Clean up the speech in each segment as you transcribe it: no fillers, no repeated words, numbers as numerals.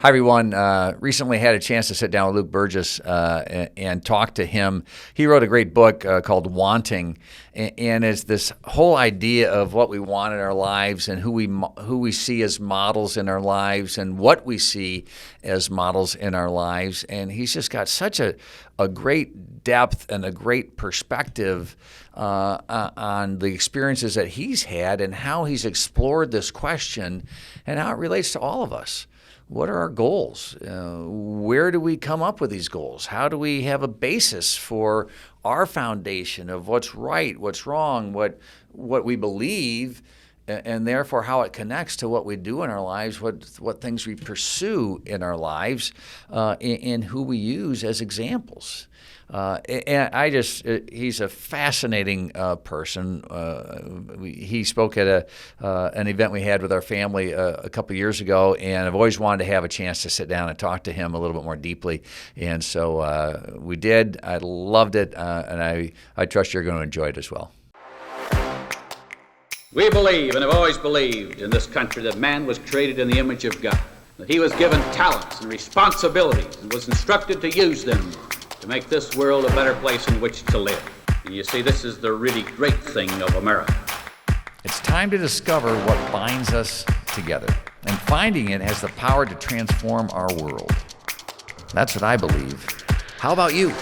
Hi, everyone. Recently had a chance to sit down with Luke Burgis and talk to him. He wrote a great book called Wanting, and it's this whole idea of what we want in our lives and who we see as models in our lives and what we see as models in our lives. And he's just got such a great depth and a great perspective on the experiences that he's had and how he's explored this question and how it relates to all of us. What are our goals? Where do we come up with these goals? How do we have a basis for our foundation of what's right, what's wrong, what we believe, and therefore how it connects to what we do in our lives, what things we pursue in our lives, and who we use as examples. And he's a fascinating person. He spoke at an event we had with our family a couple of years ago, and I've always wanted to have a chance to sit down and talk to him a little bit more deeply. And so we did. I loved it, and I trust you're going to enjoy it as well. We believe, and have always believed in this country, that man was created in the image of God, that he was given talents and responsibilities and was instructed to use them to make this world a better place in which to live. And you see, this is the really great thing of America. It's time to discover what binds us together, and finding it has the power to transform our world. That's what I believe. How about you?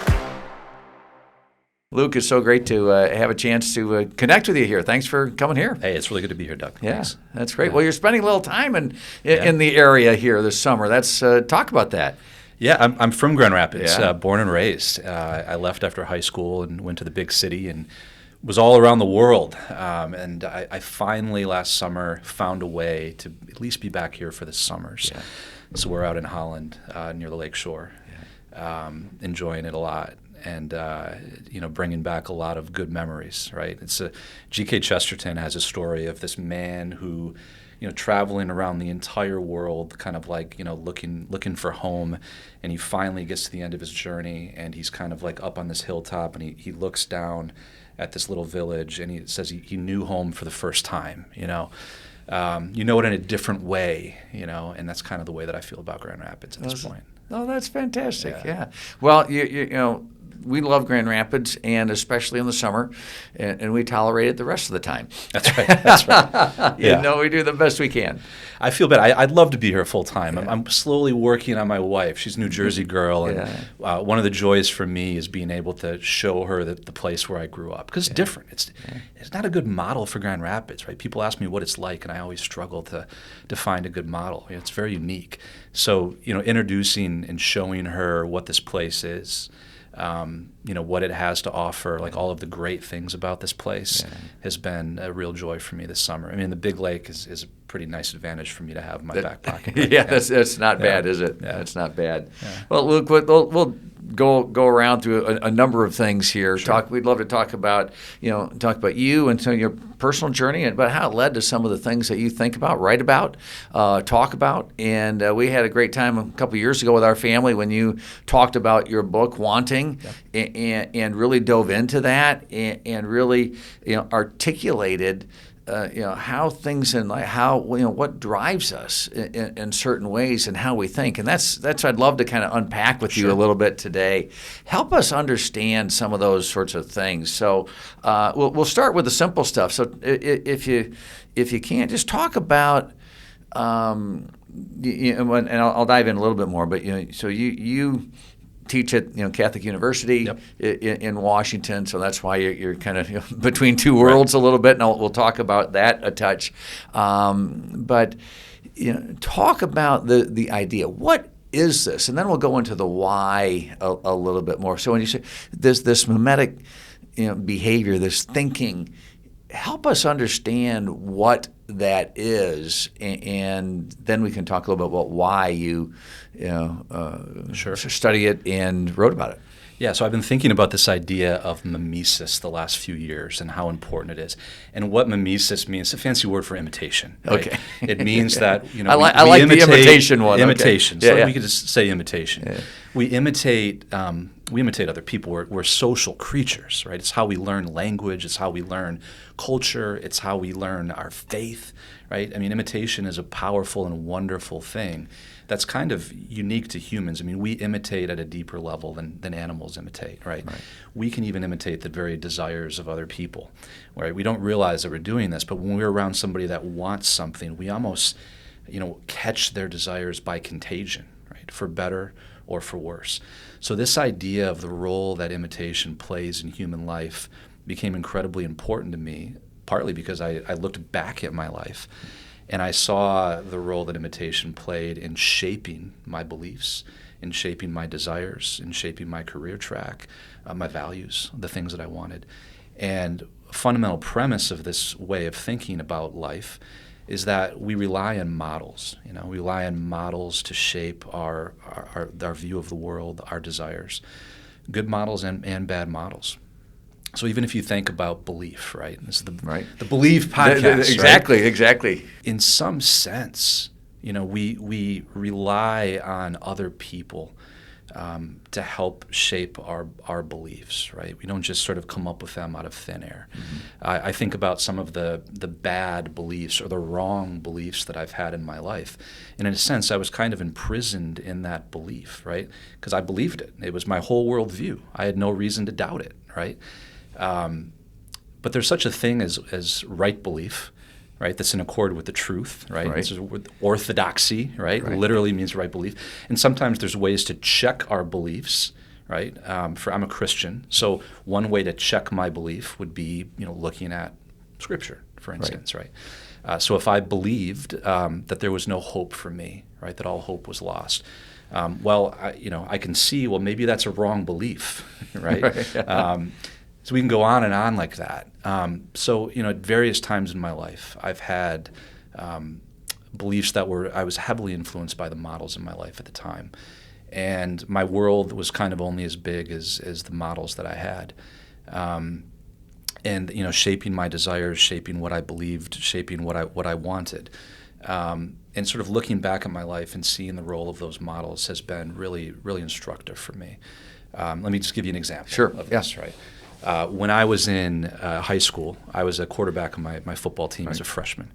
Luke, it's so great to have a chance to connect with you here. Thanks for coming here. Hey, it's really good to be here, Doug. Yeah, Thanks. that's great. Yeah. Well, you're spending a little time in the area here this summer. Let's talk about that. Yeah, I'm from Grand Rapids, born and raised. I left after high school and went to the big city and was all around the world. And I finally last summer found a way to at least be back here for the summers. Yeah. So we're out in Holland near the lake shore, enjoying it a lot. And bringing back a lot of good memories, right? G.K. Chesterton has a story of this man who, traveling around the entire world, kind of like, looking for home, and he finally gets to the end of his journey, and he's kind of like up on this hilltop, and he looks down at this little village, and he says he knew home for the first time, it in a different way, and that's kind of the way that I feel about Grand Rapids at this point. Oh, that's fantastic. Yeah. Well, we love Grand Rapids, and especially in the summer, and we tolerate it the rest of the time. That's right. That's right. We do the best we can. I feel bad. I'd love to be here full time. Yeah. I'm slowly working on my wife. She's a New Jersey girl, and one of the joys for me is being able to show her the place where I grew up, because it's different. It's not a good model for Grand Rapids, right? People ask me what it's like, and I always struggle to find a good model. It's very unique. So, introducing and showing her what this place is, what it has to offer, like all of the great things about this place, has been a real joy for me this summer. I mean, the big lake is a pretty nice advantage for me to have in my back pocket. Right? That's not bad, is it? Yeah. That's not bad. Yeah. Well, Luke, we'll go around through a number of things here. Sure. We'd love to talk about you and some of your personal journey and about how it led to some of the things that you think about, write about, talk about. And we had a great time a couple of years ago with our family when you talked about your book, Wanting, and really dove into that and really articulated how things and how what drives us in certain ways and how we think, and that's what I'd love to kind of unpack with you a little bit today. Help us understand some of those sorts of things. So we'll start with the simple stuff. So if you can, just talk about and I'll dive in a little bit more. But so you teach at Catholic University in Washington, so that's why you're kind of between two worlds a little bit, and we'll talk about that a touch. But talk about the idea. What is this? And then we'll go into the why a little bit more. So when you say this mimetic behavior, this thinking, help us understand what that is, and then we can talk a little bit about why you study it and wrote about it. Yeah, so I've been thinking about this idea of mimesis the last few years and how important it is. And what mimesis means, it's a fancy word for imitation. Right? Okay. It means that, I like the imitation one. Imitation. Okay. We could just say imitation. Yeah. We imitate other people. We're social creatures, right? It's how we learn language. It's how we learn culture. It's how we learn our faith, right? I mean, imitation is a powerful and wonderful thing that's kind of unique to humans. I mean, we imitate at a deeper level than animals imitate, right? We can even imitate the very desires of other people, right? We don't realize that we're doing this, but when we're around somebody that wants something, we almost, catch their desires by contagion, right? For better or for worse. So this idea of the role that imitation plays in human life became incredibly important to me, partly because I looked back at my life and I saw the role that imitation played in shaping my beliefs, in shaping my desires, in shaping my career track, my values, the things that I wanted. And a fundamental premise of this way of thinking about life is that we rely on models. We rely on models to shape our view of the world, our desires, good models and bad models. So even if you think about belief, right? This is the Believe podcast. Exactly. In some sense, we rely on other people to help shape our beliefs, right? We don't just sort of come up with them out of thin air. I think about some of the bad beliefs or the wrong beliefs that I've had in my life. And in a sense, I was kind of imprisoned in that belief, right? Because I believed it. It was my whole worldview. I had no reason to doubt it, right? But there's such a thing as right belief, right? That's in accord with the truth, right? This is with orthodoxy, right? Literally means right belief. And sometimes there's ways to check our beliefs, right? I'm a Christian, so one way to check my belief would be, looking at Scripture, for instance, right? So if I believed that there was no hope for me, right? That all hope was lost. I can see, maybe that's a wrong belief, right? So we can go on and on like that. At various times in my life, I've had beliefs that I was heavily influenced by the models in my life at the time. And my world was kind of only as big as the models that I had. Shaping my desires, shaping what I believed, shaping what I wanted. And sort of looking back at my life and seeing the role of those models has been really, really instructive for me. Let me just give you an example of this, right? When I was in high school, I was a quarterback on my football team as a freshman,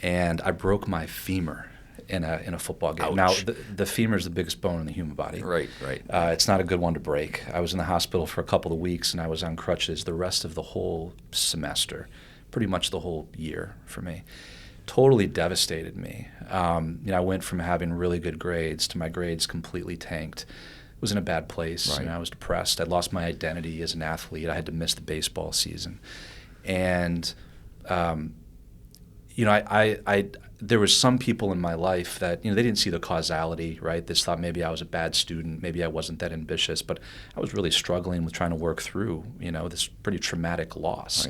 and I broke my femur in a football game. Ouch. Now, the femur is the biggest bone in the human body. Right. It's not a good one to break. I was in the hospital for a couple of weeks, and I was on crutches the rest of the whole semester, pretty much the whole year for me. Totally devastated me. I went from having really good grades to my grades completely tanked. Was in a bad place. I was depressed. I'd lost my identity as an athlete. I had to miss the baseball season, and there was some people in my life that they didn't see the causality. Right? They just thought maybe I was a bad student. Maybe I wasn't that ambitious. But I was really struggling with trying to work through this pretty traumatic loss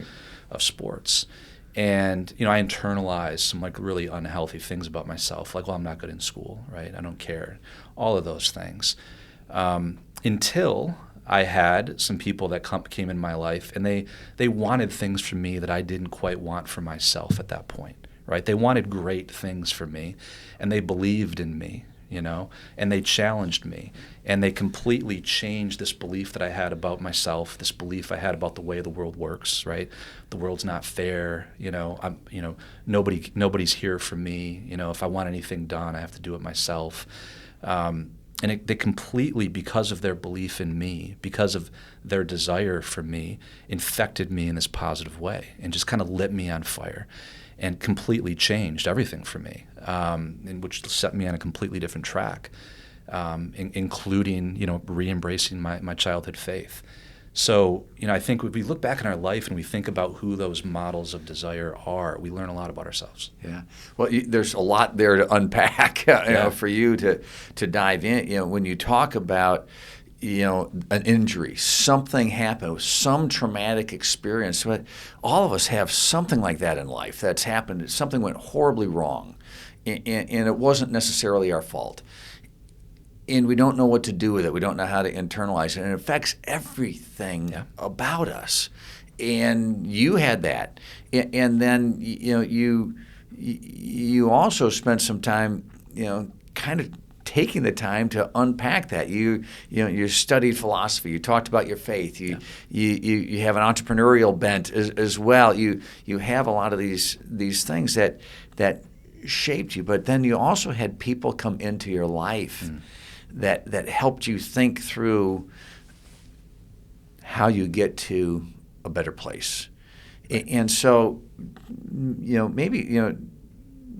of sports. And I internalized some really unhealthy things about myself, like, I'm not good in school. Right? I don't care. All of those things. Until I had some people that came in my life, and they wanted things from me that I didn't quite want for myself at that point, right? They wanted great things for me, and they believed in me, and they challenged me, and they completely changed this belief that I had about myself, this belief I had about the way the world works, right? The world's not fair, nobody's here for me, if I want anything done, I have to do it myself. And they completely, because of their belief in me, because of their desire for me, infected me in this positive way and just kind of lit me on fire and completely changed everything for me, which set me on a completely different track, including, re-embracing my childhood faith. So, I think if we look back in our life and we think about who those models of desire are, we learn a lot about ourselves. Yeah. Well, there's a lot there to unpack, for you to dive in. When you talk about, an injury, something happened, some traumatic experience. But all of us have something like that in life that's happened. Something went horribly wrong, and it wasn't necessarily our fault. And we don't know what to do with it. We don't know how to internalize it. And it affects everything about us. And you had that. And then, you also spent some time, kind of taking the time to unpack that. You studied philosophy. You talked about your faith. You have an entrepreneurial bent as well. You have a lot of these things that shaped you. But then you also had people come into your life that helped you think through how you get to a better place. And so, maybe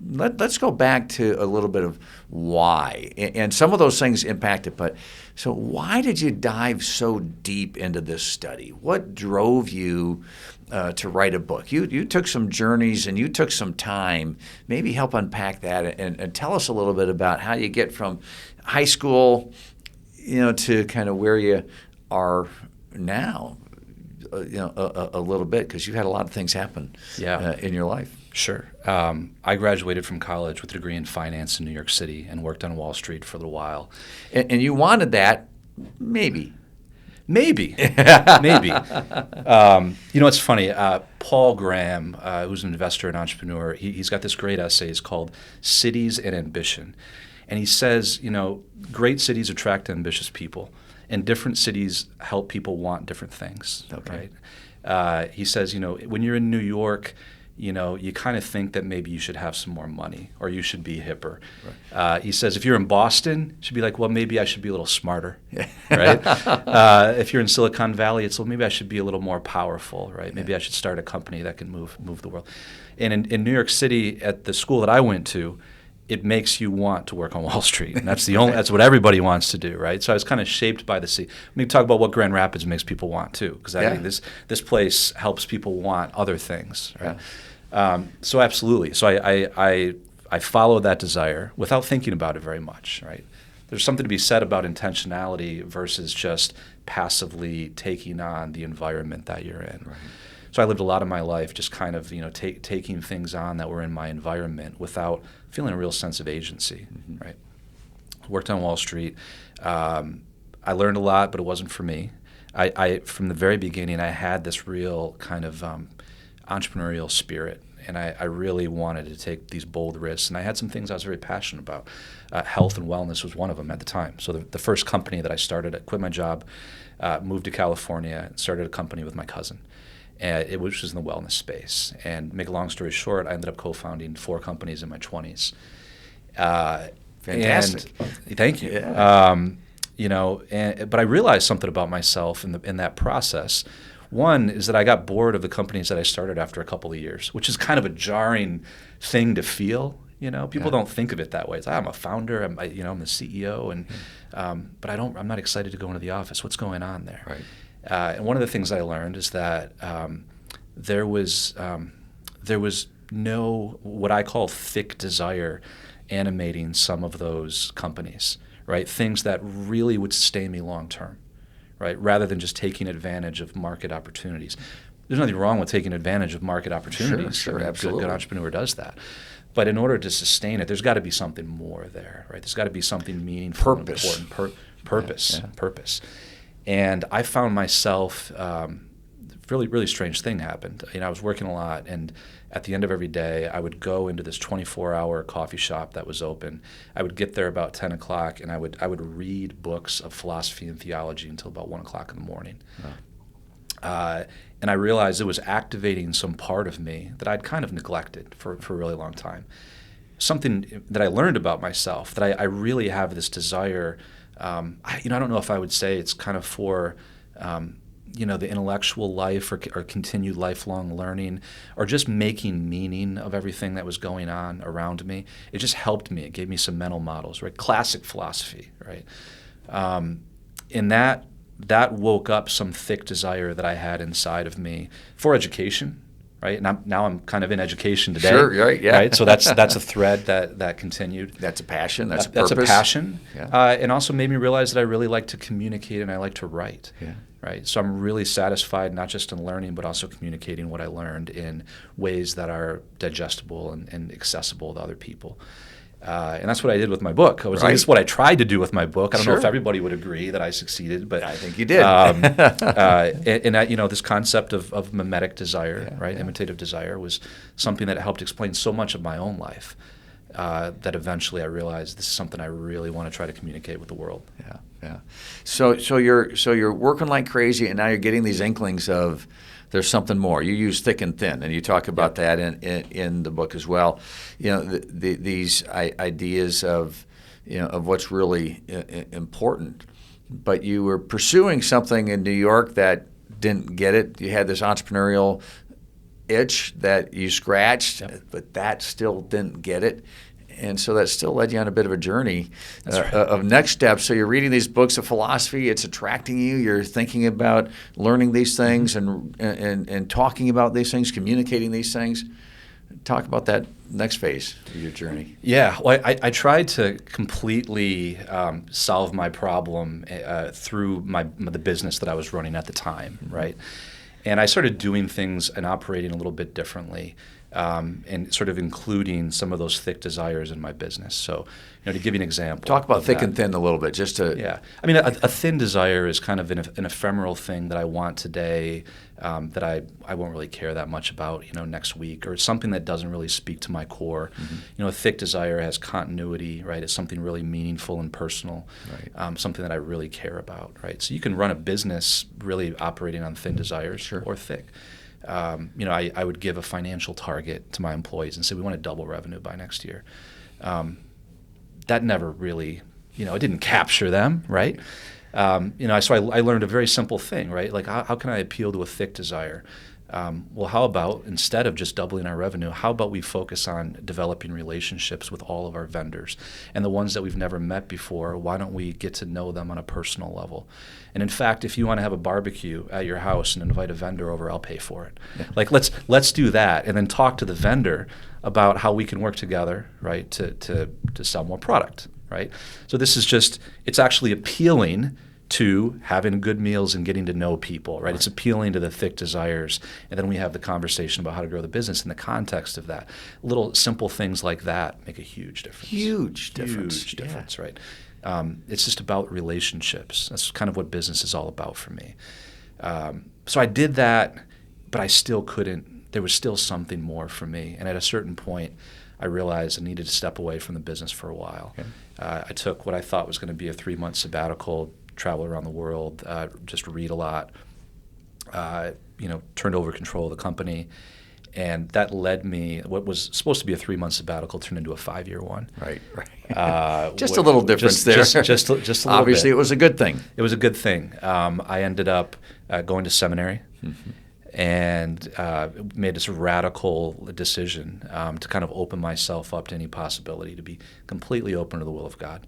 let's go back to a little bit of why. And some of those things impacted, but so why did you dive so deep into this study? What drove you to write a book? You took some journeys and you took some time. Maybe help unpack that and tell us a little bit about how you get from high school, to kind of where you are now, a little bit, because you've had a lot of things happen in your life. Sure. I graduated from college with a degree in finance in New York City and worked on Wall Street for a little while. And you wanted that, maybe. Maybe. It's funny. Paul Graham, who's an investor and entrepreneur, he's got this great essay. It's called Cities and Ambition. And he says, great cities attract ambitious people, and different cities help people want different things. Okay. Right? He says, when you're in New York, you kind of think that maybe you should have some more money or you should be hipper. Right. He says if you're in Boston, you should be like, well, maybe I should be a little smarter, right? If you're in Silicon Valley, it's, well, maybe I should be a little more powerful, right? Maybe I should start a company that can move the world. And in New York City, at the school that I went to, it makes you want to work on Wall Street, and that's that's what everybody wants to do, right? So I was kind of shaped by the city. Let me talk about what Grand Rapids makes people want too, because I think this place helps people want other things, right? So absolutely. So I followed that desire without thinking about it very much, right? There's something to be said about intentionality versus just passively taking on the environment that you're in. Right. So I lived a lot of my life just kind of, taking things on that were in my environment without feeling a real sense of agency, right? Worked on Wall Street. I learned a lot, but it wasn't for me. I from the very beginning, I had this real kind of entrepreneurial spirit, and I really wanted to take these bold risks. And I had some things I was very passionate about. Health and wellness was one of them at the time. So the first company that I started, I quit my job, moved to California, and started a company with my cousin. Which was in the wellness space. And make a long story short, I ended up co-founding 4 companies in my 20s. Fantastic. Thank you. Yeah. But I realized something about myself in that process. One is that I got bored of the companies that I started after a couple of years, which is kind of a jarring thing to feel. People don't think of it that way. It's like, I'm a founder. I'm the CEO, but I'm not excited to go into the office. What's going on there? Right. And one of the things I learned is that there was no what I call thick desire animating some of those companies, right? Things that really would sustain me long term, right? Rather than just taking advantage of market opportunities. There's nothing wrong with taking advantage of market opportunities. Sure, A absolutely. good entrepreneur does that. But in order to sustain it, there's got to be something more there, right? There's got to be something meaningful, Purpose. and important. Purpose. And I found myself, really, really strange thing happened. I was working a lot, and at the end of every day, I would go into this 24-hour coffee shop that was open. I would get there about 10 o'clock, and I would read books of philosophy and theology until about 1 o'clock in the morning. Wow. And I realized it was activating some part of me that I'd kind of neglected for a really long time. Something that I learned about myself, that I really have this desire. I don't know if I would say it's kind of for, the intellectual life or continued lifelong learning or just making meaning of everything that was going on around me. It just helped me. It gave me some mental models, right? Classic philosophy, right? And that woke up some thick desire that I had inside of me for education, right? And now I'm kind of in education today. Sure, right, yeah. Right? So that's a thread that continued. That's a passion. That's a purpose. That's a passion. Yeah. And also made me realize that I really like to communicate and I like to write. Yeah. Right? So I'm really satisfied not just in learning, but also communicating what I learned in ways that are digestible and accessible to other people. And that's what I did with my book. At least what I tried to do with my book. I don't know if everybody would agree that I succeeded, but I think you did. This concept of mimetic desire, right, imitative desire, was something that helped explain so much of my own life. that eventually I realized this is something I really want to try to communicate with the world. Yeah, yeah. So you're working like crazy, and now you're getting these inklings of there's something more. You use thick and thin, and you talk about that in the book as well. These ideas of of what's really important. But you were pursuing something in New York that didn't get it. You had this entrepreneurial itch that you scratched, but that still didn't get it. And so that still led you on a bit of a journey of next steps. So you're reading these books of philosophy. It's attracting you. You're thinking about learning these things and talking about these things, communicating these things. Talk about that next phase of your journey. Yeah, well, I tried to completely solve my problem through the business that I was running at the time, right? And I started doing things and operating a little bit differently. And sort of including some of those thick desires in my business. So, to give you an example. Talk about thick and thin a little bit, just to. Yeah. I mean, a thin desire is kind of an ephemeral thing that I want today that I won't really care that much about, next week, or something that doesn't really speak to my core. A thick desire has continuity, right? It's something really meaningful and personal, right. Something that I really care about, right? So you can run a business really operating on thin desires or thick. I would give a financial target to my employees and say, we want to double revenue by next year. That never really, it didn't capture them, right? So I learned a very simple thing, right? Like, how can I appeal to a thick desire? Well, how about, instead of just doubling our revenue, how about we focus on developing relationships with all of our vendors? And the ones that we've never met before, why don't we get to know them on a personal level? And in fact, if you want to have a barbecue at your house and invite a vendor over, I'll pay for it. Yeah. Like, let's do that, and then talk to the vendor about how we can work together, right, to sell more product, right? So this is it's actually appealing to having good meals and getting to know people, right? It's appealing to the thick desires. And then we have the conversation about how to grow the business in the context of that. Little simple things like that make a huge difference. Huge difference, right? It's just about relationships. That's kind of what business is all about for me. So I did that, but I still couldn't. There was still something more for me. And at a certain point, I realized I needed to step away from the business for a while. Okay. I took what I thought was going to be a 3-month sabbatical, travel around the world, just read a lot, turned over control of the company. And that led me, what was supposed to be a 3-month sabbatical turned into a 5-year one. Right. Just a little difference there. Just a little Obviously, bit. It was a good thing. It was a good thing. I ended up going to seminary and made this radical decision to kind of open myself up to any possibility, to be completely open to the will of God.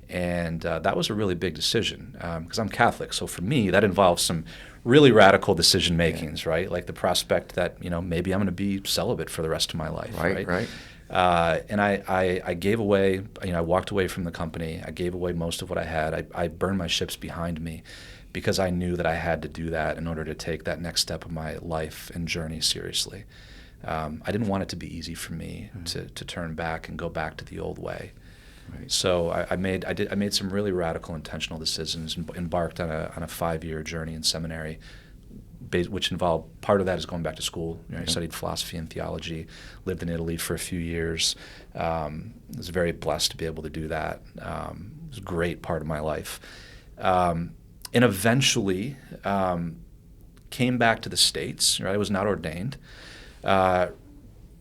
And that was a really big decision because I'm Catholic. So for me, that involves some really radical decision makings, right? Like the prospect that, maybe I'm going to be celibate for the rest of my life. Right. And I gave away, I walked away from the company. I gave away most of what I had. I burned my ships behind me because I knew that I had to do that in order to take that next step of my life and journey seriously. I didn't want it to be easy for me to turn back and go back to the old way. Right. So I made some really radical intentional decisions and embarked on a 5-year journey in seminary, which involved, part of that is going back to school. I studied philosophy and theology, lived in Italy for a few years. Was very blessed to be able to do that. It was a great part of my life. And eventually came back to the States. Right? I was not ordained.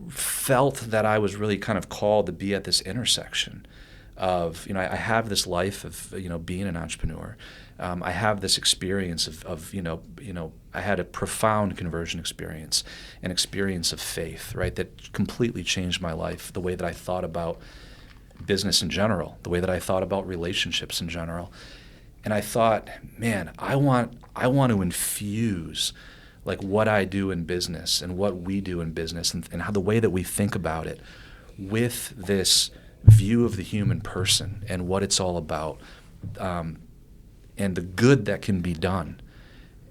Felt that I was really kind of called to be at this intersection of, I have this life of, being an entrepreneur. I have this experience of I had a profound conversion experience, an experience of faith, right, that completely changed my life, the way that I thought about business in general, the way that I thought about relationships in general. And I thought, man, I want to infuse like what I do in business and what we do in business and how the way that we think about it with this view of the human person and what it's all about, and the good that can be done,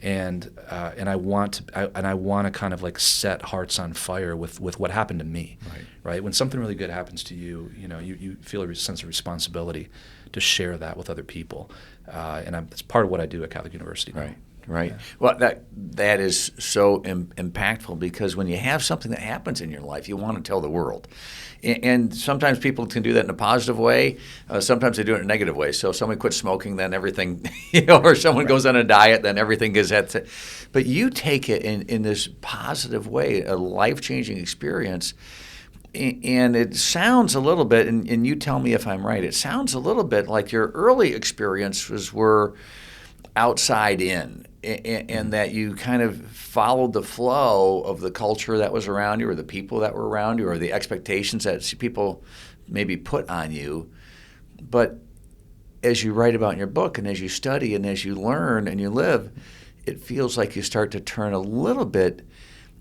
and I want to kind of like set hearts on fire with what happened to me, right? When something really good happens to you, you feel a sense of responsibility to share that with other people, and it's part of what I do at Catholic University now. Right. Well, that is so impactful, because when you have something that happens in your life, you want to tell the world. And sometimes people can do that in a positive way. Sometimes they do it in a negative way. So if somebody quits smoking, then everything, or someone goes on a diet, then everything gets that. But you take it in this positive way, a life-changing experience. And it sounds a little bit, and you tell me if I'm right, it sounds a little bit like your early experiences were outside in, and that you kind of followed the flow of the culture that was around you, or the people that were around you, or the expectations that people maybe put on you. But as you write about in your book, and as you study, and as you learn and you live, it feels like you start to turn a little bit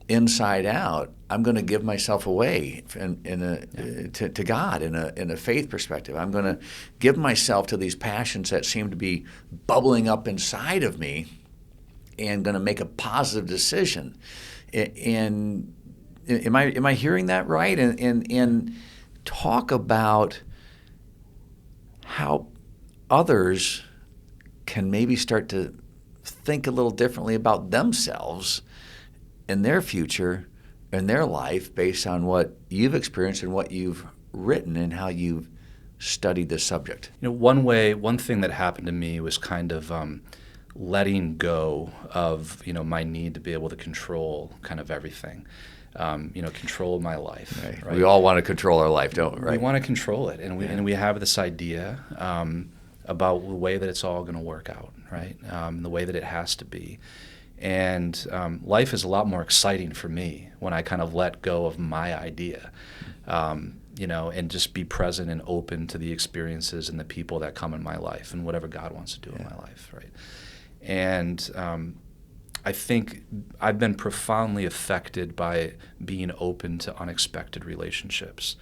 inside out. I'm going to give myself away to God in a faith perspective. I'm going to give myself to these passions that seem to be bubbling up inside of me, and going to make a positive decision. And am I hearing that right? And talk about how others can maybe start to think a little differently about themselves and their future and their life based on what you've experienced and what you've written and how you've studied this subject. One thing that happened to me was kind of letting go of, my need to be able to control kind of everything. Control my life. Right. We all want to control our life, don't we? Right? We want to control it, and we have this idea about the way that it's all going to work out, right? The way that it has to be. And life is a lot more exciting for me when I kind of let go of my idea, and just be present and open to the experiences and the people that come in my life and whatever God wants to do in my life, right? And I think I've been profoundly affected by being open to unexpected relationships,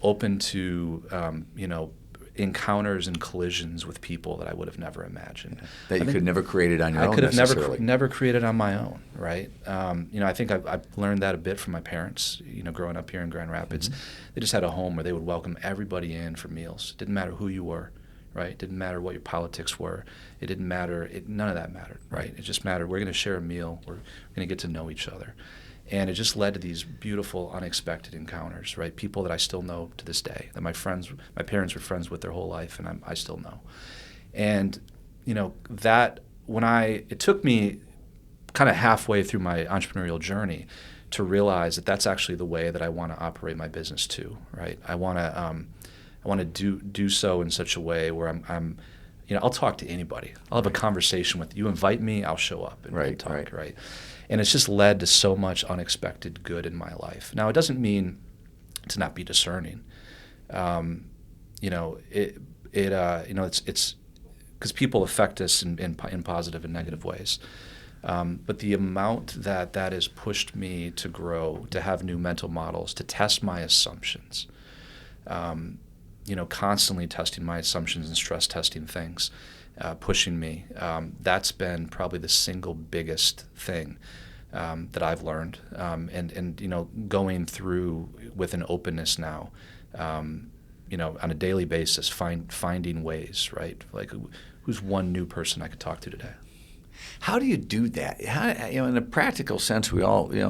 open to, encounters and collisions with people that I would have never imagined. That you could never created on your own. I could have never created on my own, right? I think I've learned that a bit from my parents, growing up here in Grand Rapids. Mm-hmm. They just had a home where they would welcome everybody in for meals. It didn't matter who you were, right? It didn't matter what your politics were. It didn't matter. None of that mattered, right? It just mattered we're going to share a meal. We're going to get to know each other. And it just led to these beautiful, unexpected encounters, right? People that I still know to this day, that my parents were friends with their whole life, and I still know. And, it took me kind of halfway through my entrepreneurial journey to realize that that's actually the way that I want to operate my business too, right? I want to do so in such a way where I'm I'll talk to anybody. I'll have a conversation with you. Invite me, I'll show up and talk, right? And it's just led to so much unexpected good in my life. Now, it doesn't mean to not be discerning. It's because people affect us in positive and negative ways. But the amount that has pushed me to grow, to have new mental models, to test my assumptions, constantly testing my assumptions and stress testing things, pushing me. That's been probably the single biggest thing that I've learned, and going through with an openness now, on a daily basis, finding ways, right? Like, who's one new person I could talk to today? How do you do that? In a practical sense, we all, we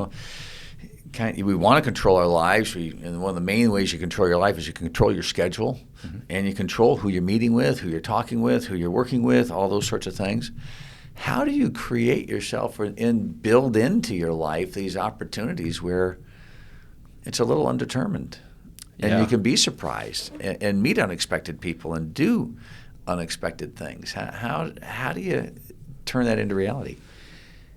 want to control our lives. And one of the main ways you control your life is you control your schedule, mm-hmm. and you control who you're meeting with, who you're talking with, who you're working with, all those sorts of things. How do you create yourself and build into your life these opportunities where it's a little undetermined, and you can be surprised and meet unexpected people and do unexpected things? How do you turn that into reality?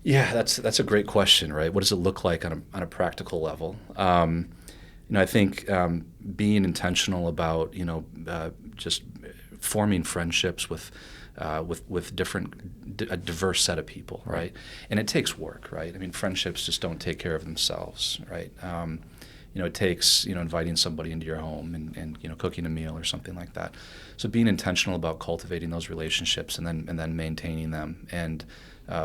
Yeah, that's a great question, right? What does it look like on a practical level? I think being intentional about just forming friendships with a diverse set of people, right? And it takes work, right? I mean, friendships just don't take care of themselves, right? It takes inviting somebody into your home and cooking a meal or something like that. So being intentional about cultivating those relationships and then maintaining them and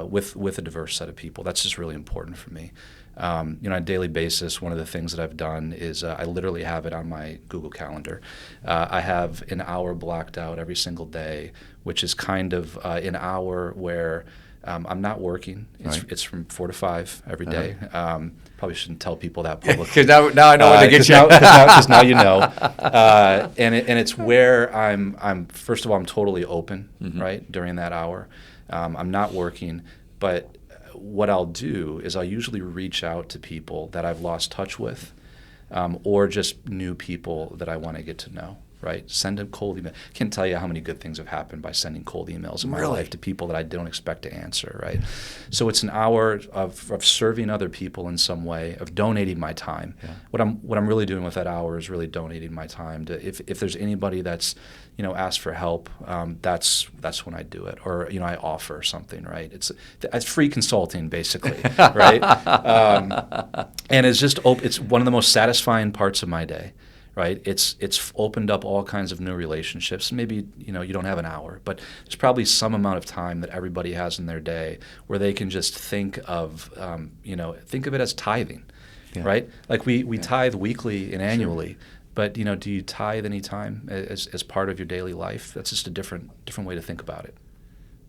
with a diverse set of people. That's just really important for me. On a daily basis, one of the things that I've done is I literally have it on my Google Calendar. I have an hour blocked out every single day, which is kind of an hour where I'm not working. It's from 4 to 5 every day. Probably shouldn't tell people that publicly. Because now I know where to get you. Because now you know. And it's where I'm first of all, I'm totally open, right, during that hour. I'm not working, but what I'll do is I'll usually reach out to people that I've lost touch with, or just new people that I want to get to know, right? Send a cold email. I can't tell you how many good things have happened by sending cold emails in my life to people that I don't expect to answer, right? So it's an hour of serving other people in some way, of donating my time. Yeah. What I'm really doing with that hour is really donating my time to, if there's anybody that's asked for help, that's when I do it, or I offer something, right? It's free consulting basically, right? And it's one of the most satisfying parts of my day. Right, it's opened up all kinds of new relationships. Maybe you don't have an hour, but there's probably some amount of time that everybody has in their day where they can just think of it as tithing, right? Like we tithe weekly and annually, but do you tithe any time as part of your daily life? That's just a different way to think about it.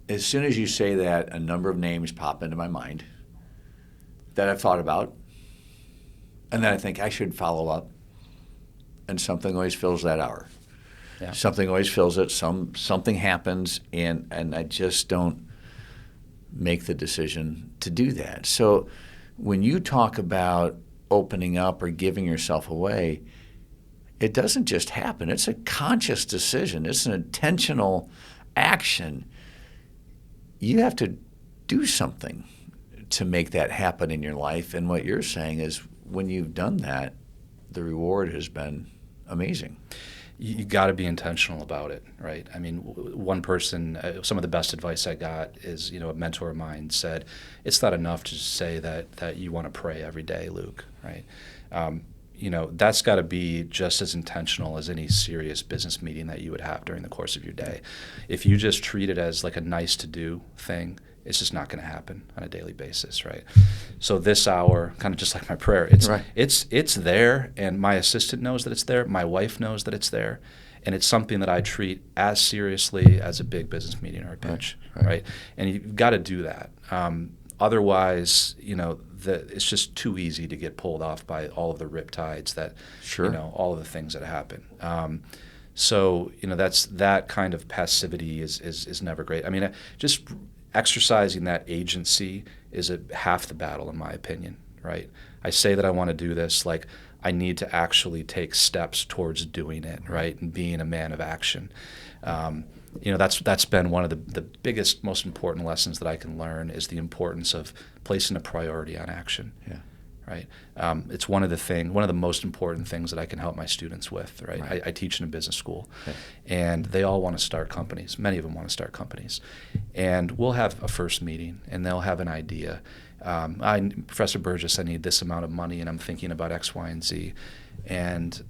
As soon as you say that, a number of names pop into my mind that I've thought about, and then I think I should follow up. And something always fills that hour. Yeah. Something always fills it. Something happens, and I just don't make the decision to do that. So when you talk about opening up or giving yourself away, it doesn't just happen. It's a conscious decision. It's an intentional action. You have to do something to make that happen in your life. And what you're saying is when you've done that, the reward has been amazing. You got to be intentional about it, right? I mean, one person, some of the best advice I got is, a mentor of mine said, it's not enough to just say that you want to pray every day, Luke, right? That's got to be just as intentional as any serious business meeting that you would have during the course of your day. If you just treat it as like a nice to do thing, it's just not going to happen on a daily basis, right? So this hour, kind of just like my prayer, it's there, and my assistant knows that it's there. My wife knows that it's there, and it's something that I treat as seriously as a big business meeting or a pitch, right? And you've got to do that. Otherwise, it's just too easy to get pulled off by all of the riptides that, all of the things that happen. So that kind of passivity is never great. I mean, just exercising that agency is half the battle, in my opinion, right? I say that I want to do this, like I need to actually take steps towards doing it, right? And being a man of action. That's been one of the biggest, most important lessons that I can learn is the importance of placing a priority on action. Yeah. Right. It's one of the most important things that I can help my students with. Right. I teach in a business school, and they all want to start companies. Many of them want to start companies, and we'll have a first meeting, and they'll have an idea. Professor Burgis, I need this amount of money, and I'm thinking about X, Y, and Z, and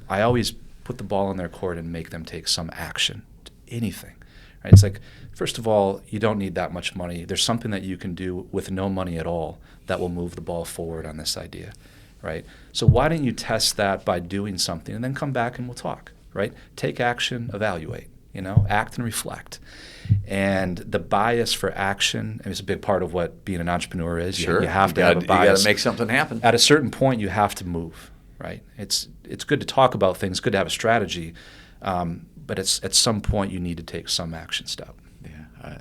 I always put the ball in their court and make them take some action, anything. Right? It's like, first of all, you don't need that much money. There's something that you can do with no money at all that will move the ball forward on this idea, right? So why don't you test that by doing something and then come back and we'll talk, right? Take action, evaluate, act and reflect. And the bias for action, it's a big part of what being an entrepreneur is. Sure. You have to have a bias. You got to make something happen. At a certain point, you have to move, right? It's good to talk about things, good to have a strategy, but at some point you need to take some action step. Yeah.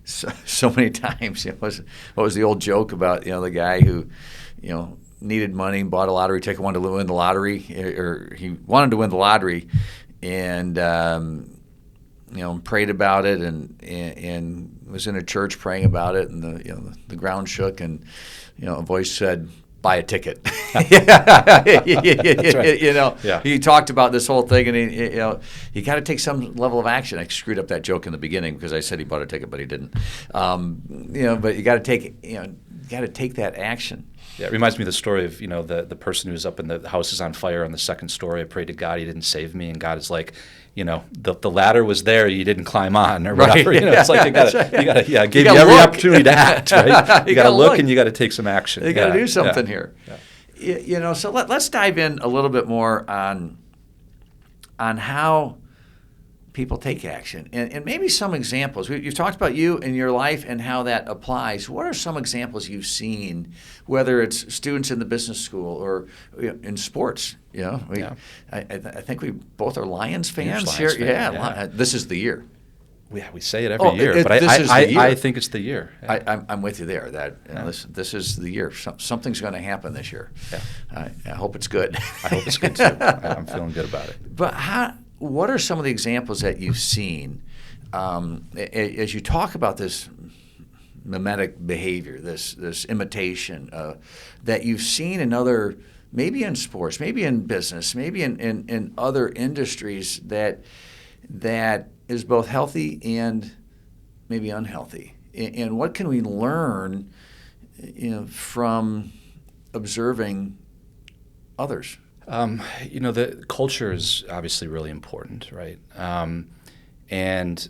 So many times, what was the old joke about the guy who, needed money and bought a lottery ticket, wanted to win the lottery, or he wanted to win the lottery, and prayed about it, and was in a church praying about it, and the ground shook, and a voice said, buy a ticket. That's right. He talked about this whole thing, and you got to take some level of action. I screwed up that joke in the beginning because I said he bought a ticket, but he didn't. But you got to take that action. Yeah, it reminds me of the story of, the person who's up in the house is on fire on the second story. I prayed to God, he didn't save me. And God is like, the ladder was there, you didn't climb on or whatever. Right. It's like you gotta gave you every opportunity to act, right? You gotta look and you gotta take some action. You gotta do something here. Yeah. So let's dive in a little bit more on how people take action and maybe some examples. You've talked about you and your life and how that applies. What are some examples you've seen, whether it's students in the business school or in sports? I think we both are Lions fans Lions here. fan, yeah. This is the year. Yeah, we say it every year, but this is the year. I think it's the year. Yeah. I'm with you there. This is the year. Something's going to happen this year. Yeah. I hope it's good. I hope it's good too. I'm feeling good about it. But what are some of the examples that you've seen as you talk about this mimetic behavior, this imitation that you've seen in other, maybe in sports, maybe in business, maybe in other industries that is both healthy and maybe unhealthy? And what can we learn from observing others? The culture is obviously really important, right? And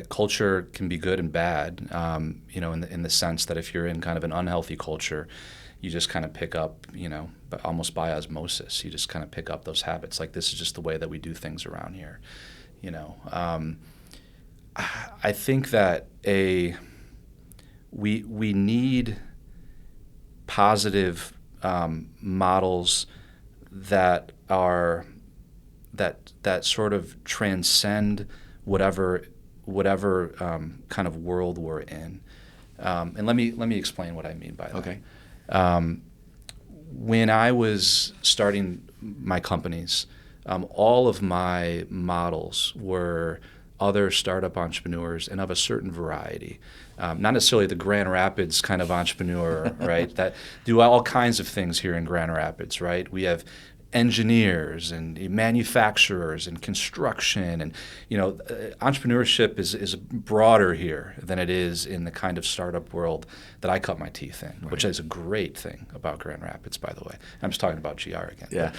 culture can be good and bad, in the sense that if you're in kind of an unhealthy culture, you just kind of pick up, almost by osmosis, you just kind of pick up those habits. Like, this is just the way that we do things around here, I think that we need positive models that sort of transcend whatever kind of world we're in. And let me explain what I mean by that. Okay. When I was starting my companies, all of my models were other startup entrepreneurs and of a certain variety. Not necessarily the Grand Rapids kind of entrepreneur, right, that do all kinds of things here in Grand Rapids, right? We have engineers and manufacturers and construction, and entrepreneurship is broader here than it is in the kind of startup world that I cut my teeth in, right. Which is a great thing about Grand Rapids, by the way. I'm just talking about GR again. Yeah.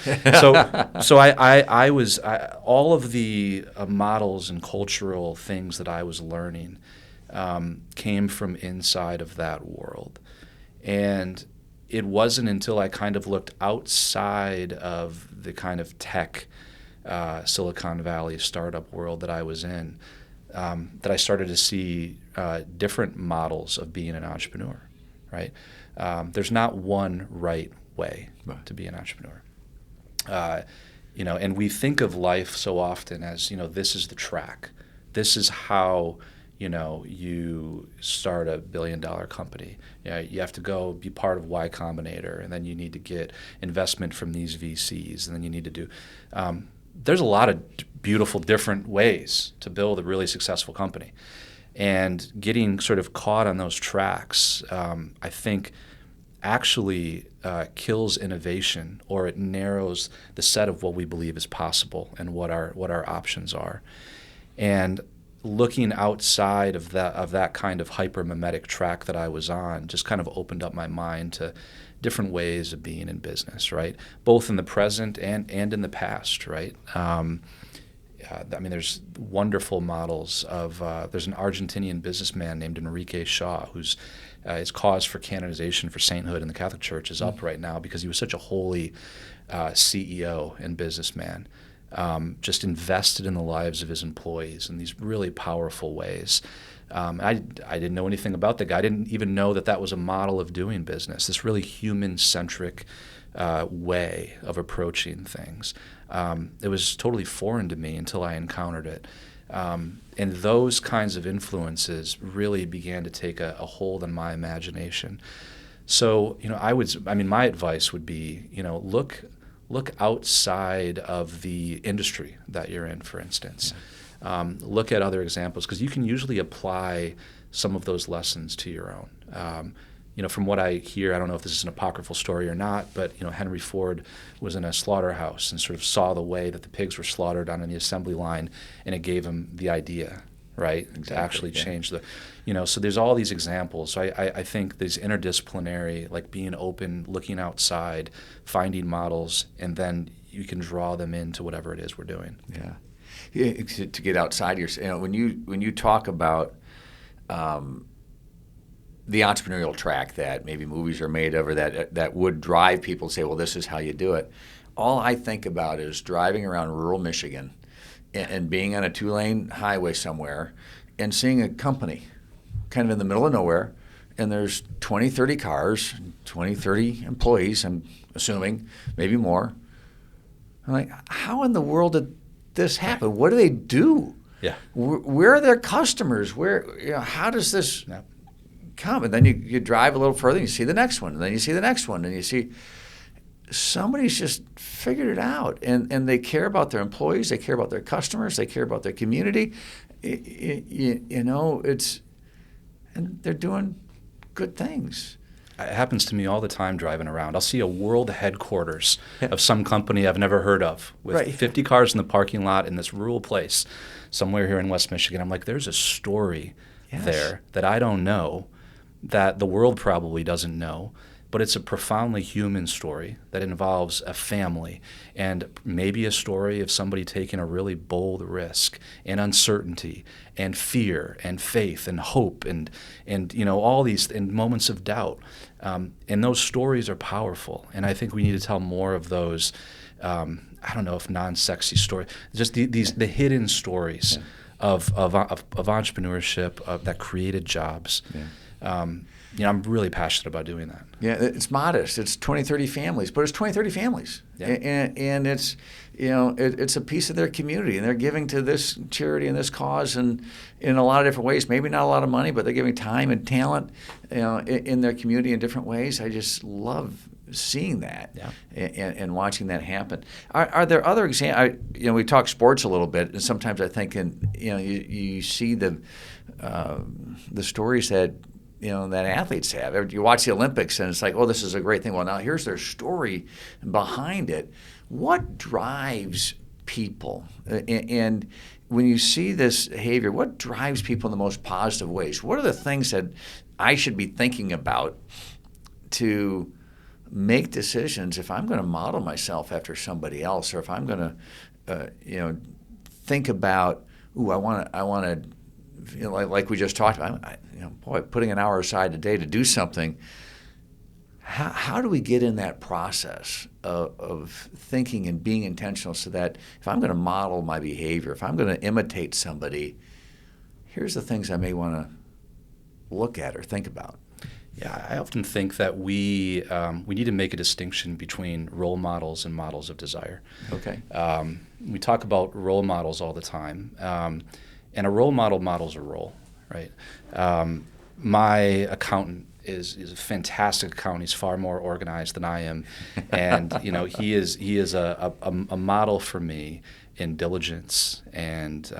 So I was all of the models and cultural things that I was learning came from inside of that world, and it wasn't until I kind of looked outside of the kind of tech Silicon Valley startup world that I was in that I started to see different models of being an entrepreneur, right? There's not one right way to be an entrepreneur. And we think of life so often as, this is the track. This is how you start a billion-dollar company. You have to go be part of Y Combinator, and then you need to get investment from these VCs, and then you need to do. There's a lot of beautiful different ways to build a really successful company, and getting sort of caught on those tracks, I think, actually kills innovation, or it narrows the set of what we believe is possible and what our options are, and looking outside of that kind of hyper-mimetic track that I was on just kind of opened up my mind to different ways of being in business, right? Both in the present and in the past, right? There's wonderful models of, there's an Argentinian businessman named Enrique Shaw, whose his cause for canonization for sainthood in the Catholic Church is up right now because he was such a holy CEO and businessman. Just invested in the lives of his employees in these really powerful ways. I didn't know anything about the guy. I didn't even know that was a model of doing business, this really human-centric way of approaching things. It was totally foreign to me until I encountered it. And those kinds of influences really began to take a hold on my imagination. So, my advice would be, look outside of the industry that you're in, for instance. Look at other examples, because you can usually apply some of those lessons to your own. From what I hear, I don't know if this is an apocryphal story or not, but Henry Ford was in a slaughterhouse and sort of saw the way that the pigs were slaughtered on the assembly line, and it gave him the idea. right? Exactly, To actually yeah. change so there's all these examples. So I think these interdisciplinary, like being open, looking outside, finding models, and then you can draw them into whatever it is we're doing. Yeah. To get outside when you talk about the entrepreneurial track that maybe movies are made of, or that would drive people to say, well, this is how you do it. All I think about is driving around rural Michigan and being on a 2-lane highway somewhere and seeing a company kind of in the middle of nowhere, and there's 20, 30 cars, 20, 30 employees, I'm assuming, maybe more. I'm like, how in the world did this happen? What do they do? Yeah. Where are their customers? How does this come? And then you drive a little further and you see the next one, and then you see the next one, and you see somebody's just figured it out, and they care about their employees, they care about their customers, they care about their community. And they're doing good things. It happens to me all the time driving around. I'll see a world headquarters of some company I've never heard of with 50 cars in the parking lot in this rural place somewhere here in West Michigan. I'm like, there's a story there that I don't know, that the world probably doesn't know, but it's a profoundly human story that involves a family and maybe a story of somebody taking a really bold risk and uncertainty and fear and faith and hope and all these and moments of doubt. And those stories are powerful. And I think we need to tell more of those, I don't know if non-sexy stories, just the hidden stories of entrepreneurship that created jobs. Yeah. I'm really passionate about doing that. Yeah, it's modest. It's 20, 30 families, but it's 20, 30 families. Yeah. And it's, it's a piece of their community, and they're giving to this charity and this cause and in a lot of different ways. Maybe not a lot of money, but they're giving time and talent, in their community in different ways. I just love seeing that and watching that happen. Are there other examples? We talk sports a little bit, and sometimes I think, you see the stories that that athletes have. You watch the Olympics and it's like, oh, this is a great thing. Well, now here's their story behind it. What drives people? And when you see this behavior, what drives people in the most positive ways? What are the things that I should be thinking about to make decisions if I'm going to model myself after somebody else, or if I'm going to, think about, I want to, like we just talked about, putting an hour aside a day to do something. How do we get in that process of thinking and being intentional, so that if I'm going to model my behavior, if I'm going to imitate somebody, here's the things I may want to look at or think about? Yeah, I often think that we need to make a distinction between role models and models of desire. Okay. We talk about role models all the time, and a role model models a role, right? My accountant is a fantastic accountant. He's far more organized than I am, and he is a model for me in diligence and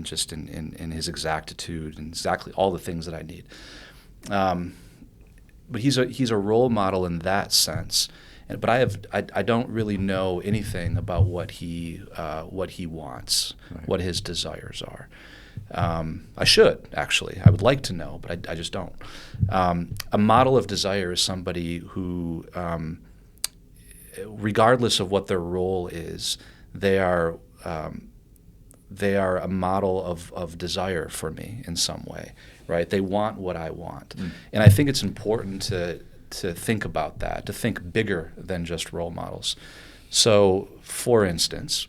just in his exactitude and exactly all the things that I need. But he's a role model in that sense. But I don't really know anything about what he wants, right, what his desires are. I should, actually. I would like to know, but I just don't. A model of desire is somebody who, regardless of what their role is, they are a model of desire for me in some way, right? They want what I want. And I think it's important to think about that, to think bigger than just role models. So, for instance,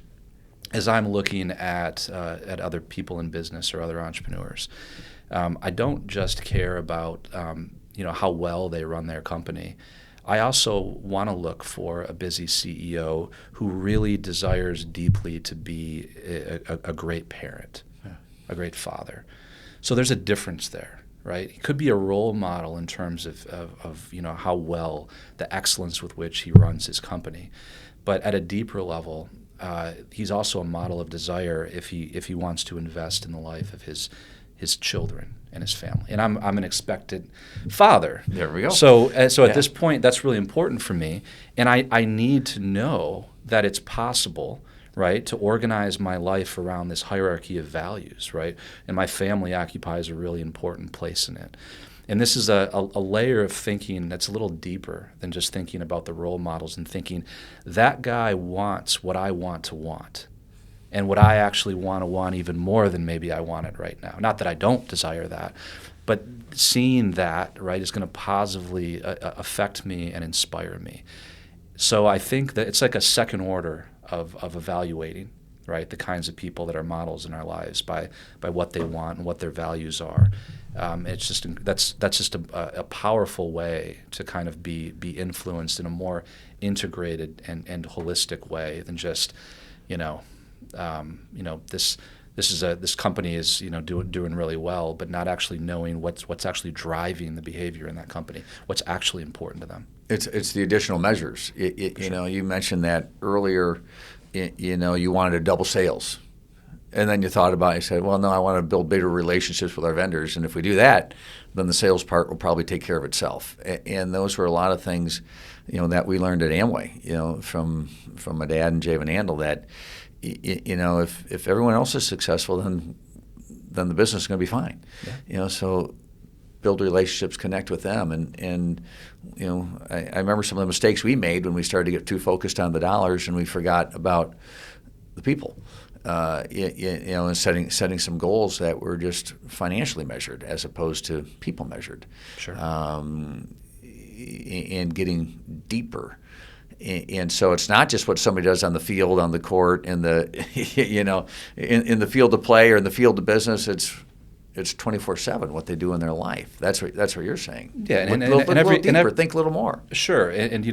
as I'm looking at other people in business or other entrepreneurs, I don't just care about how well they run their company. I also want to look for a busy CEO who really desires deeply to be a great parent, a great father. So there's a difference there, right? He could be a role model in terms of how well, the excellence with which he runs his company. But at a deeper level, he's also a model of desire if he wants to invest in the life of his children and his family. And I'm an expectant father. There we go. So at this point, that's really important for me. And I need to know that it's possible, right, to organize my life around this hierarchy of values, right? And my family occupies a really important place in it. And this is a layer of thinking that's a little deeper than just thinking about the role models and thinking that guy wants what I want to want and what I actually want to want even more than maybe I want it right now. Not that I don't desire that, but seeing that, right, is going to positively affect me and inspire me. So I think that it's like a second order of evaluating, right, the kinds of people that are models in our lives by what they want and what their values are. It's just that's just a powerful way to kind of be influenced in a more integrated and holistic way than just, this company is doing really well, but not actually knowing what's actually driving the behavior in that company, what's actually important to them. It's the additional measures. You mentioned that earlier. You wanted to double sales. And then you thought about it, you said, well, no, I want to build bigger relationships with our vendors. And if we do that, then the sales part will probably take care of itself. And those were a lot of things, that we learned at Amway, from my dad and Jay Van Andel, that, if everyone else is successful, then the business is going to be fine. Yeah. So build relationships, connect with them. And I remember some of the mistakes we made when we started to get too focused on the dollars and we forgot about the people. And setting some goals that were just financially measured as opposed to people measured. Sure. And getting deeper. And so it's not just what somebody does on the field, on the court, in the in the field of play or in the field of business. It's 24/7 what they do in their life. That's what you're saying. Yeah, and think a little more. Sure, and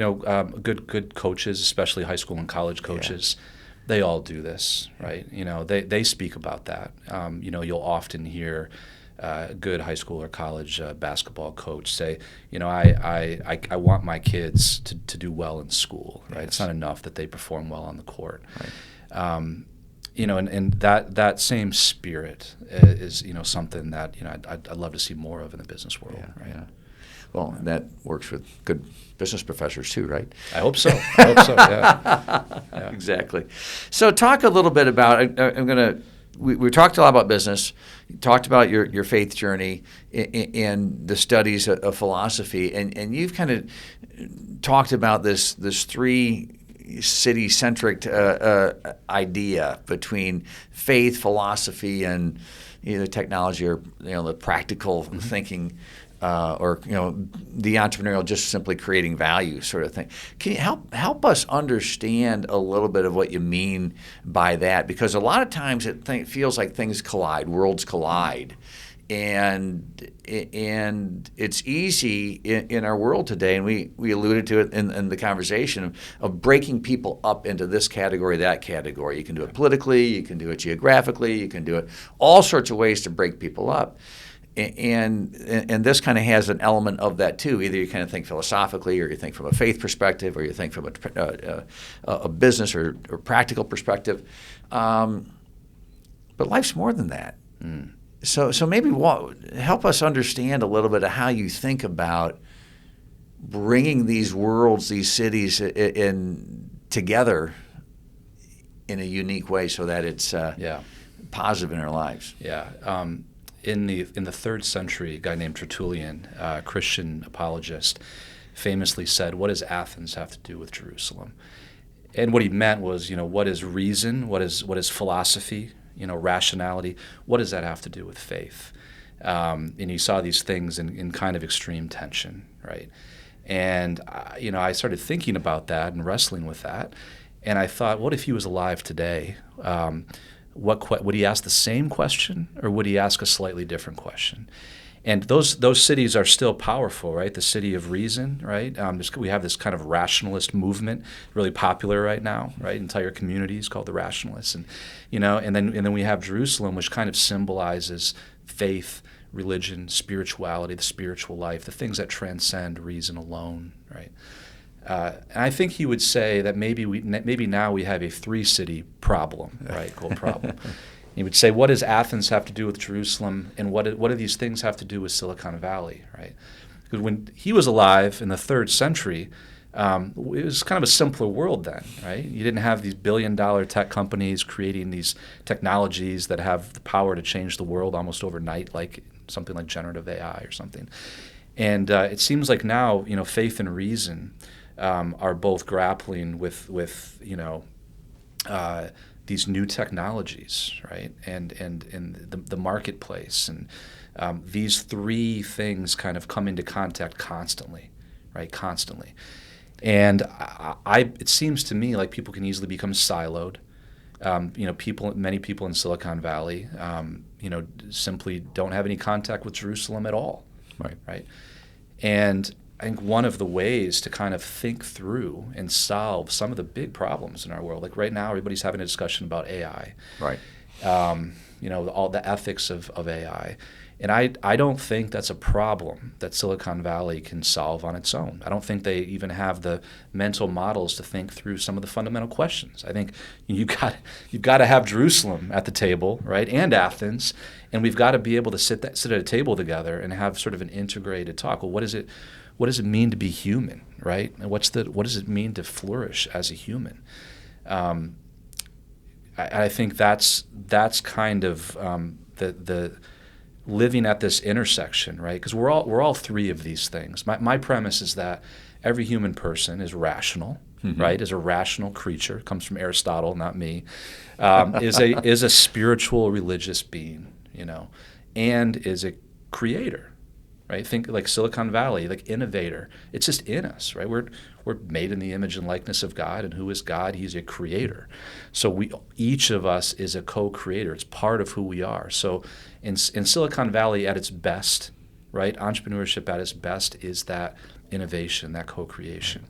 good coaches, especially high school and college coaches. Yeah. They all do this, right? They speak about that. You'll often hear a good high school or college basketball coach say, I want my kids to do well in school, right? Yes. It's not enough that they perform well on the court. Right. And that same spirit is something that I'd love to see more of in the business world. Yeah, right? Yeah. Well, that works with good business professors too, right? I hope so. Yeah. Yeah. Exactly. So talk a little bit about, we talked a lot about business, talked about your faith journey and the studies of philosophy, and you've kind of talked about this three city-centric idea between faith, philosophy, and either technology or the practical thinking. Or the entrepreneurial, just simply creating value sort of thing. Can you help us understand a little bit of what you mean by that? Because a lot of times it feels like things collide, worlds collide, and it's easy in our world today, and we alluded to it in the conversation of breaking people up into this category, that category. You can do it politically, you can do it geographically, you can do it all sorts of ways to break people up. And this kind of has an element of that too. Either you kind of think philosophically, or you think from a faith perspective, or you think from a business or practical perspective. But life's more than that. Mm. So maybe help us understand a little bit of how you think about bringing these worlds, these cities, together in a unique way, so that it's positive in our lives. Yeah. In the 3rd century, a guy named Tertullian, a Christian apologist, famously said, "What does Athens have to do with Jerusalem?" And what he meant was, what is reason? What is philosophy? Rationality. What does that have to do with faith? And he saw these things in kind of extreme tension, right? And I started thinking about that and wrestling with that, and I thought, what if he was alive today? Would he ask the same question, or would he ask a slightly different question? And those cities are still powerful, right? The city of reason, right? We have this kind of rationalist movement, really popular right now, right? Entire communities called the rationalists, and then we have Jerusalem, which kind of symbolizes faith, religion, spirituality, the spiritual life, the things that transcend reason alone, right? And I think he would say that maybe now we have a 3-city problem, right? Gold problem. He would say, what does Athens have to do with Jerusalem, and what do these things have to do with Silicon Valley, right? Because when he was alive in the 3rd century, it was kind of a simpler world then, right? You didn't have these billion-dollar tech companies creating these technologies that have the power to change the world almost overnight, like something like generative AI or something. And it seems like now, faith and reason are both grappling with these new technologies, right? And the marketplace, and these three things kind of come into contact constantly, right? Constantly. And it seems to me like people can easily become siloed. Many people in Silicon Valley, simply don't have any contact with Jerusalem at all, right? And I think one of the ways to kind of think through and solve some of the big problems in our world, like right now, everybody's having a discussion about AI, right? All the ethics of AI. And I don't think that's a problem that Silicon Valley can solve on its own. I don't think they even have the mental models to think through some of the fundamental questions. I think you've got to have Jerusalem at the table, right, and Athens, and we've got to be able to sit at a table together and have sort of an integrated talk. Well, what does it mean to be human, right? And what does it mean to flourish as a human? I think that's kind of the living at this intersection, right? Because we're all three of these things. My premise is that every human person is rational, right? Is a rational creature. Comes from Aristotle, not me. Is a spiritual, religious being, and is a creator, right? Think like Silicon Valley, like innovator. It's just in us, right? We're made in the image and likeness of God, and who is God? He's a creator. So each of us is a co-creator. It's part of who we are. So in Silicon Valley at its best, right, entrepreneurship at its best is that innovation, that co-creation.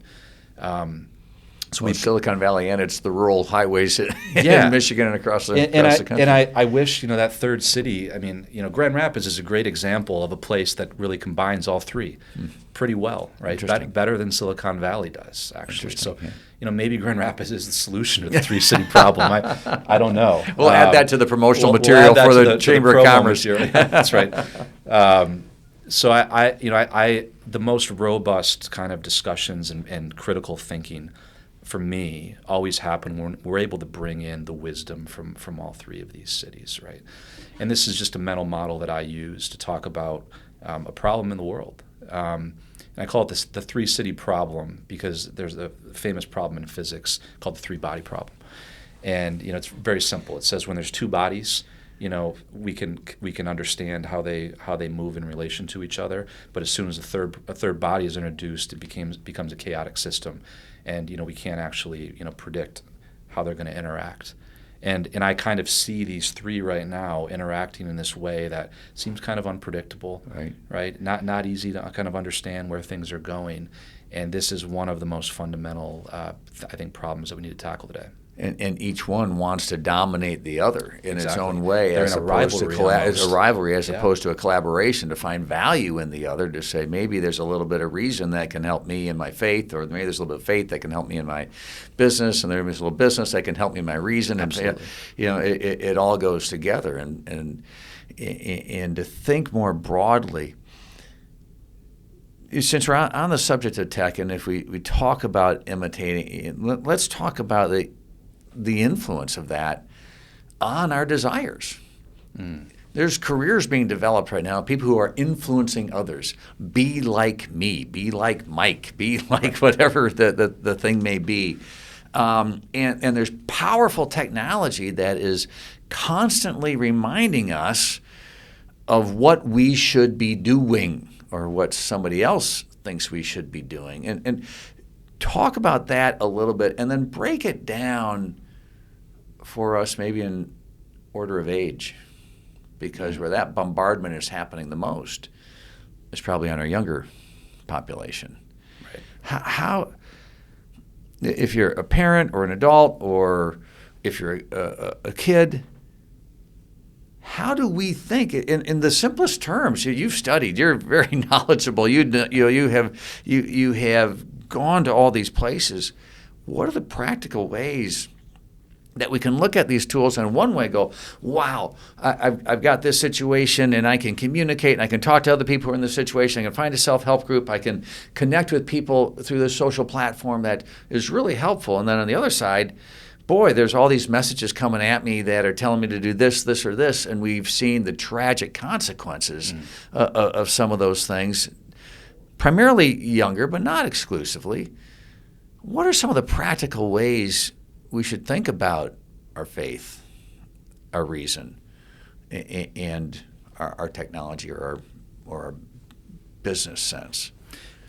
So in Silicon Valley, and it's the rural highways in Michigan and across the country. And I wish, that third city, Grand Rapids is a great example of a place that really combines all three pretty well, right? Better than Silicon Valley does, actually. So, maybe Grand Rapids is the solution to the three-city problem. I don't know. We'll add that to the promotional material for the Chamber of Commerce. That's right. So the most robust kind of discussions and critical thinking for me always happen when we're able to bring in the wisdom from all three of these cities, right? And this is just a mental model that I use to talk about a problem in the world. And I call it the three-city problem because there's a famous problem in physics called the three-body problem. And it's very simple. It says when there's two bodies, we can understand how they move in relation to each other. But as soon as a third body is introduced, it becomes a chaotic system, and we can't actually predict how they're going to interact. And I kind of see these three right now interacting in this way that seems kind of unpredictable, right? Not easy to kind of understand where things are going. And this is one of the most fundamental, I think, problems that we need to tackle today. And each one wants to dominate the other in its own way, They're as in a opposed to rivalry a rivalry, as opposed to a collaboration, to find value in the other, to say maybe there's a little bit of reason that can help me in my faith, or maybe there's a little bit of faith that can help me in my business, and there's a little business that can help me in my reason. Absolutely. And it all goes together, and to think more broadly. Since we're on the subject of tech, and if we talk about imitating, let's talk about the influence of that on our desires. There's careers being developed right now, people who are influencing others. Be like me, be like Mike, be like whatever the thing may be. And there's powerful technology that is constantly reminding us of what we should be doing or what somebody else thinks we should be doing. And talk about that a little bit, and then break it down for us maybe in order of age, because where that bombardment is happening the most is probably on our younger population. Right. How if you're a parent or an adult, or if you're a kid, how do we think in the simplest terms? You've studied. You're very knowledgeable. You have gone to all these places. What are the practical ways that we can look at these tools and in one way go, wow, I've got this situation and I can communicate and I can talk to other people who are in this situation. I can find a self-help group. I can connect with people through this social platform that is really helpful. And then on the other side, boy, there's all these messages coming at me that are telling me to do this, this, or this. And we've seen the tragic consequences of some of those things, primarily younger, but not exclusively. What are some of the practical ways we should think about our faith, our reason, and our technology or our business sense?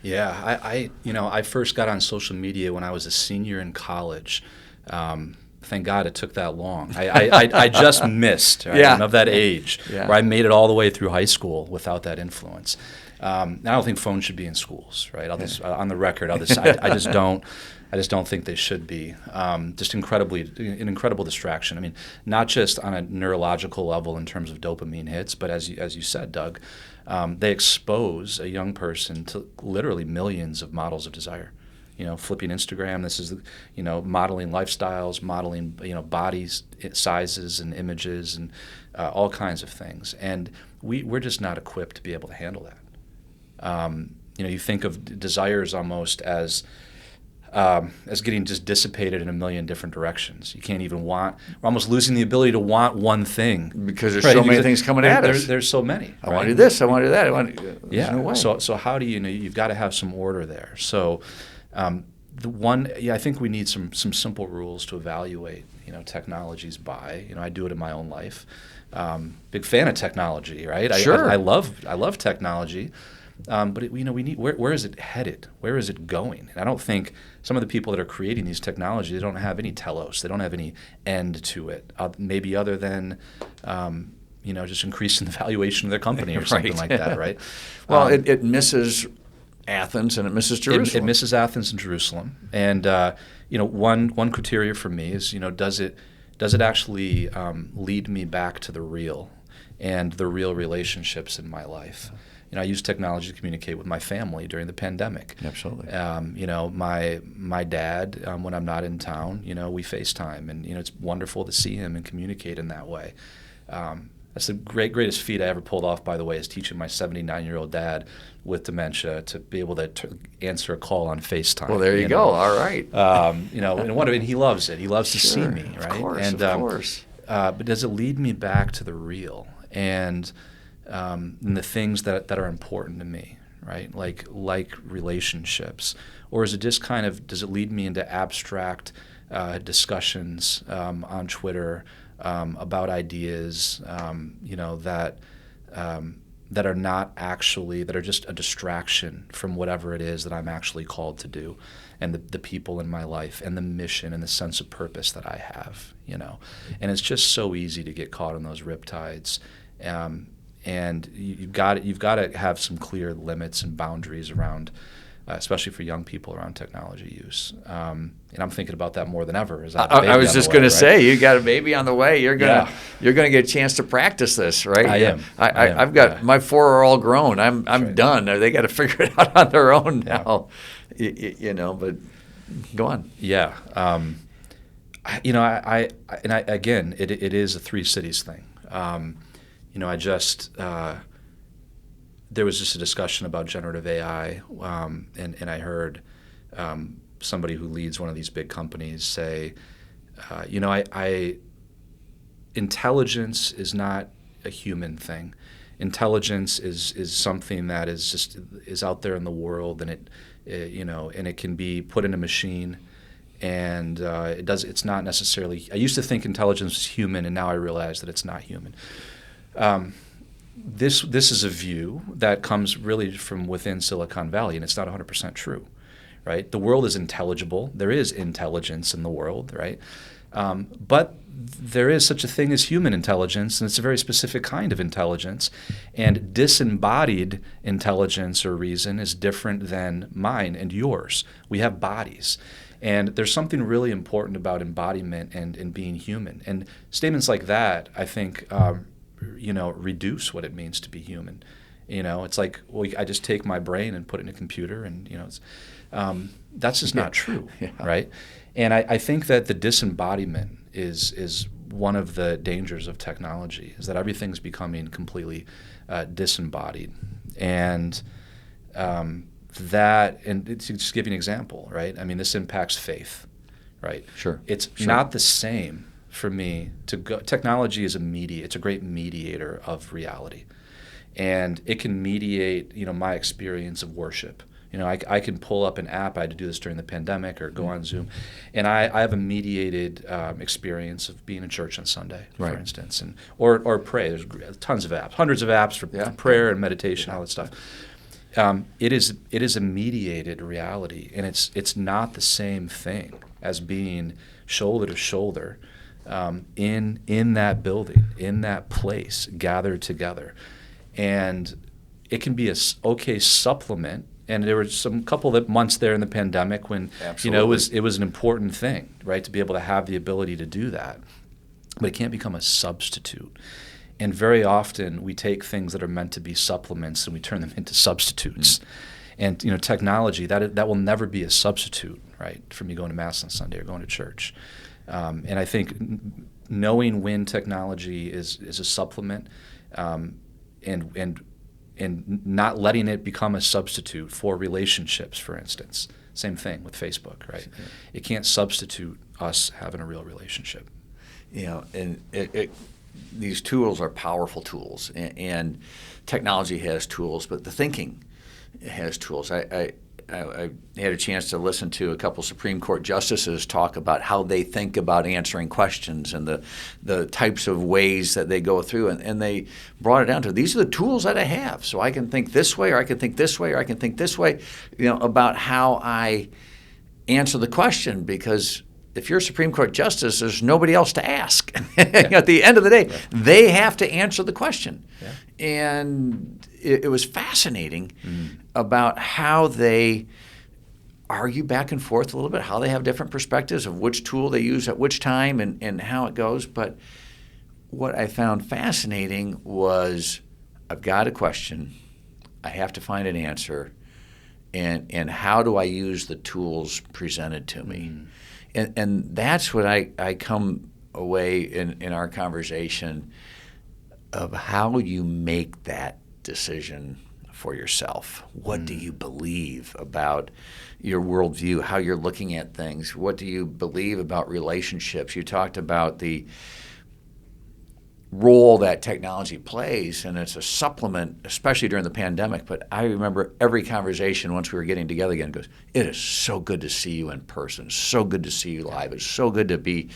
Yeah, I first got on social media when I was a senior in college. Thank God it took that long. I just missed. Right? Yeah. I'm of that age where I made it all the way through high school without that influence. I don't think phones should be in schools, right? On the record, I just don't think they should be. Just an incredible distraction. I mean, not just on a neurological level in terms of dopamine hits, but as you said, Doug, they expose a young person to literally millions of models of desire. Flipping Instagram. This is, modeling lifestyles, modeling, bodies, sizes, and images, and all kinds of things. And we're just not equipped to be able to handle that. You think of desires almost as getting just dissipated in a million different directions. You can't even want. We're almost losing the ability to want one thing because there's so many things coming at us. There's so many. I want to do this. I want to do that. Yeah. No way. So how do you've got to have some order there. So. I think we need some simple rules to evaluate, technologies by. I do it in my own life. Big fan of technology, right? Sure. I love technology, but we need where is it headed? Where is it going? And I don't think some of the people that are creating these technologies, they don't have any telos. They don't have any end to it. Maybe other than just increasing the valuation of their company or something like that, right? Well, it misses Athens and it misses Jerusalem. It misses Athens and Jerusalem. And one criteria for me is does it actually lead me back to the real and the real relationships in my life? I use technology to communicate with my family during the pandemic. Absolutely. My dad, when I'm not in town, we FaceTime, and it's wonderful to see him and communicate in that way. That's the greatest feat I ever pulled off, by the way, is teaching my 79-year-old dad with dementia to be able to answer a call on FaceTime. Well, there you go. All right. And he loves it. He loves to see me, right? Of course. But does it lead me back to the real and the things that are important to me, right? Like relationships, or is it just does it lead me into abstract discussions on Twitter? About ideas, that are not actually, that are just a distraction from whatever it is that I'm actually called to do, and the people in my life, and the mission, and the sense of purpose that I have, And it's just so easy to get caught in those riptides, and you've got to have some clear limits and boundaries around. Especially for young people around technology use, and I'm thinking about that more than ever. I was just going to say, you got a baby on the way. You're gonna get a chance to practice this, right? I am. I've got my 4 are all grown. I'm right. Done. They got to figure it out on their own now. But go on. Yeah. Again, it is a 3 cities thing. There was just a discussion about generative AI, and I heard somebody who leads one of these big companies say, intelligence is not a human thing. Intelligence is something that is out there in the world, and it can be put in a machine, and it's not necessarily. I used to think intelligence was human, and now I realize that it's not human. This is a view that comes really from within Silicon Valley, and it's not 100% true, right? The world is intelligible. There is intelligence in the world, right? But there is such a thing as human intelligence, and it's a very specific kind of intelligence. And disembodied intelligence or reason is different than mine and yours. We have bodies. And there's something really important about embodiment and being human. And statements like that, I think, reduce what it means to be human. It's like, I just take my brain and put it in a computer, and that's just not true, right? And I think that the disembodiment is one of the dangers of technology, is that everything's becoming completely disembodied. And and to just give you an example, right? I mean, this impacts faith, right? Sure. It's not the same for me to go. Technology is it's a great mediator of reality. And it can mediate, my experience of worship. I can pull up an app. I had to do this during the pandemic, or go on Zoom, and I have a mediated experience of being in church on Sunday, for instance, or pray. There's tons of apps, hundreds of apps for prayer and meditation, all that stuff. It is a mediated reality, and it's not the same thing as being shoulder to shoulder in that building, in that place, gathered together. And it can be a okay supplement. And there were couple of months there in the pandemic when it was an important thing, right, to be able to have the ability to do that. But it can't become a substitute. And very often we take things that are meant to be supplements and we turn them into substitutes. And technology, that will never be a substitute, right, for me going to Mass on Sunday or going to church. And I think knowing when technology is a supplement, and not letting it become a substitute for relationships, for instance. Same thing with Facebook, right? Yeah. It can't substitute us having a real relationship. And these tools are powerful tools, and technology has tools, but the thinking has tools. I had a chance to listen to a couple Supreme Court justices talk about how they think about answering questions and the types of ways that they go through, and they brought it down to, these are the tools that I have, so I can think this way, or I can think this way, or I can think this way, about how I answer the question, because if you're a Supreme Court justice, there's nobody else to ask. At the end of the day, they have to answer the question. Yeah. And it was fascinating about how they argue back and forth a little bit, how they have different perspectives of which tool they use at which time and how it goes. But what I found fascinating was, I've got a question, I have to find an answer, and how do I use the tools presented to me? And that's what I come away in our conversation of how you make that decision for yourself. What do you believe about your worldview, how you're looking at things? What do you believe about relationships? You talked about the role that technology plays, and it's a supplement, especially during the pandemic. But I remember every conversation once we were getting together again goes, it is so good to see you in person, so good to see you live. It's so good to be,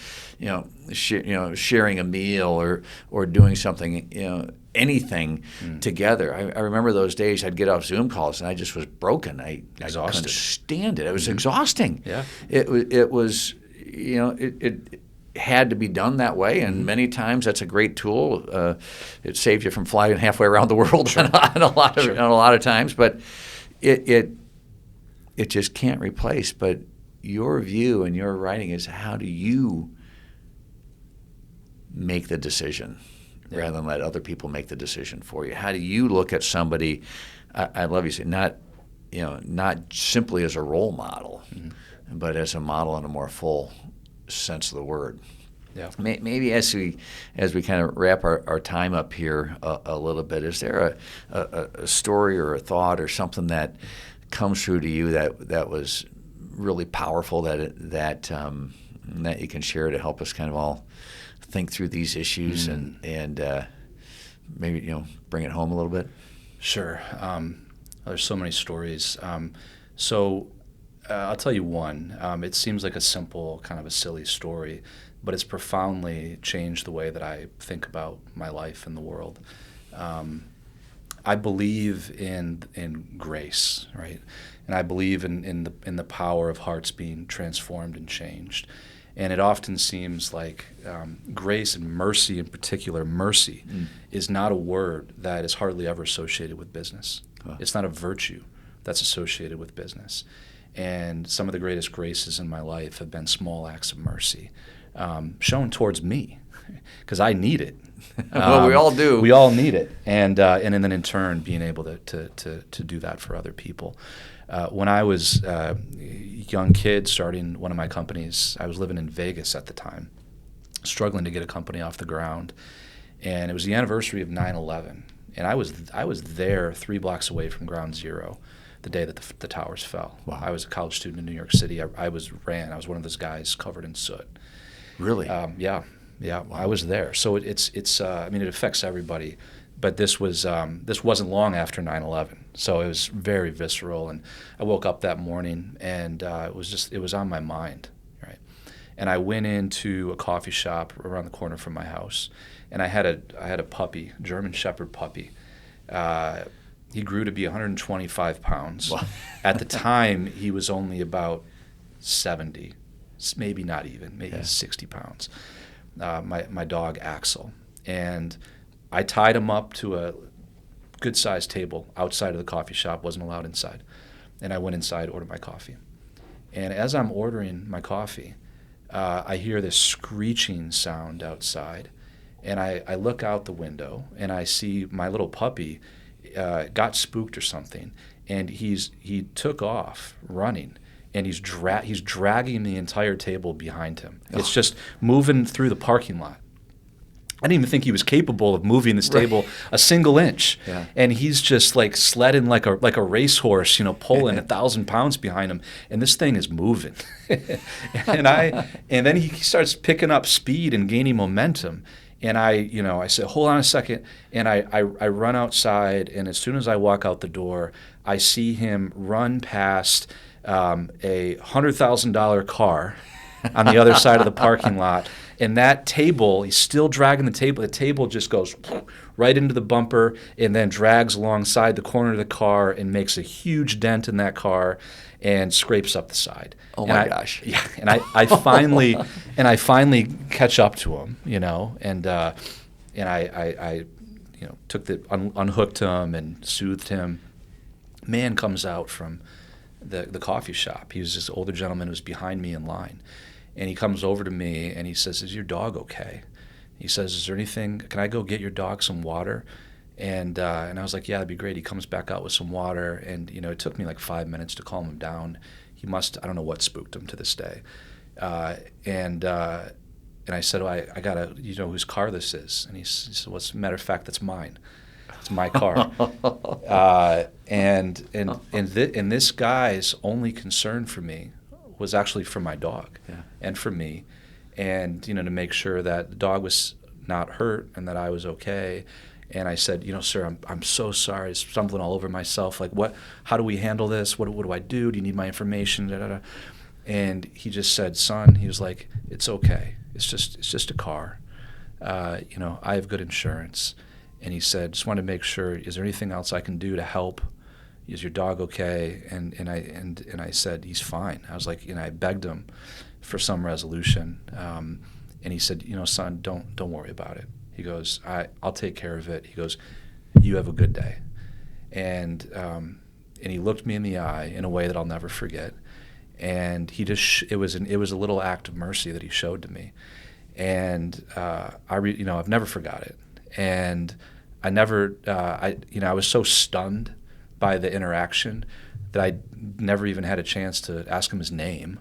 sharing a meal or doing something, anything together. I remember those days I'd get off Zoom calls and I just was broken. I couldn't stand it. It was exhausting. Yeah. It was, it had to be done that way, and many times that's a great tool. It saves you from flying halfway around the world on a lot of times, but it just can't replace. But your view and your writing is, how do you make the decision rather than let other people make the decision for you? How do you look at somebody? I love you say not simply as a role model, but as a model in a more full sense of the word. Yeah. Maybe as we kind of wrap our time up here a little bit, is there a story or a thought or something that comes through to you that was really powerful that you can share to help us kind of all think through these issues and maybe bring it home a little bit? Sure. There's so many stories. I'll tell you one. It seems like a simple, kind of a silly story, but it's profoundly changed the way that I think about my life and the world. I believe in grace, right? And I believe in the power of hearts being transformed and changed. And it often seems like grace and mercy, in particular, mercy, is not a word that is hardly ever associated with business. It's not a virtue that's associated with business. And some of the greatest graces in my life have been small acts of mercy shown towards me, because I need it. Well, we all do. We all need it, and then in turn being able to do that for other people. When I was a young kid starting one of my companies, I was living in Vegas at the time, struggling to get a company off the ground. And it was the anniversary of 9/11. And I was there 3 blocks away from Ground Zero the day that the towers fell. Wow. I was a college student in New York City. I was one of those guys covered in soot. Really? Yeah. Wow. I was there. So it affects everybody. But this wasn't long after 9/11. So it was very visceral. And I woke up that morning, and it was on my mind, right? And I went into a coffee shop around the corner from my house, and I had a puppy, German Shepherd puppy. He grew to be 125 pounds. Wow. At the time, he was only about 70, maybe not even, maybe 60 pounds. My dog Axel, and I tied him up to a good-sized table outside of the coffee shop. Wasn't allowed inside, and I went inside, ordered my coffee. And as I'm ordering my coffee, I hear this screeching sound outside, and I look out the window, and I see my little puppy got spooked or something, and he took off running, and he's dragging the entire table behind him. It's just moving through the parking lot. I didn't even think he was capable of moving this table a single inch, and he's just like sledding like a racehorse, pulling 1,000 pounds behind him, and this thing is moving. and then he starts picking up speed and gaining momentum. And I said, hold on a second, and I run outside, and as soon as I walk out the door, I see him run past a $100,000 car on the other side of the parking lot. And that table, he's still dragging the table. The table just goes right into the bumper and then drags alongside the corner of the car and makes a huge dent in that car and scrapes up the side. Oh my gosh! Yeah, and I finally catch up to him, and I unhooked him and soothed him. Man comes out from the coffee shop. He was this older gentleman who was behind me in line. And he comes over to me and he says, "Is your dog okay?" He says, "Is there anything? Can I go get your dog some water?" And I was like, "Yeah, that'd be great." He comes back out with some water, and it took me like 5 minutes to calm him down. I don't know what spooked him to this day. And I said, "Oh, I gotta, whose car this is?" And he said, "Well, as a matter of fact, that's mine. It's my car." And this guy's only concern for me was actually for my dog and for me, and to make sure that the dog was not hurt and that I was okay. And I said, "Sir, I'm so sorry, I'm stumbling all over myself. Like, how do we handle this? What do I do? Do you need my information?" Da, da, da. And he just said, "Son," he was like, "It's okay. It's just a car. I have good insurance." And he said, "Just want to make sure, is there anything else I can do to help? Is your dog okay?" And I said, "He's fine." I was like, I begged him for some resolution, and he said, "Son, don't worry about it." He goes, "I'll take care of it." He goes, "You have a good day." And he looked me in the eye in a way that I'll never forget, and he just it was a little act of mercy that he showed to me, and I've never forgot it, and I never I was so stunned by the interaction that I never even had a chance to ask him his name.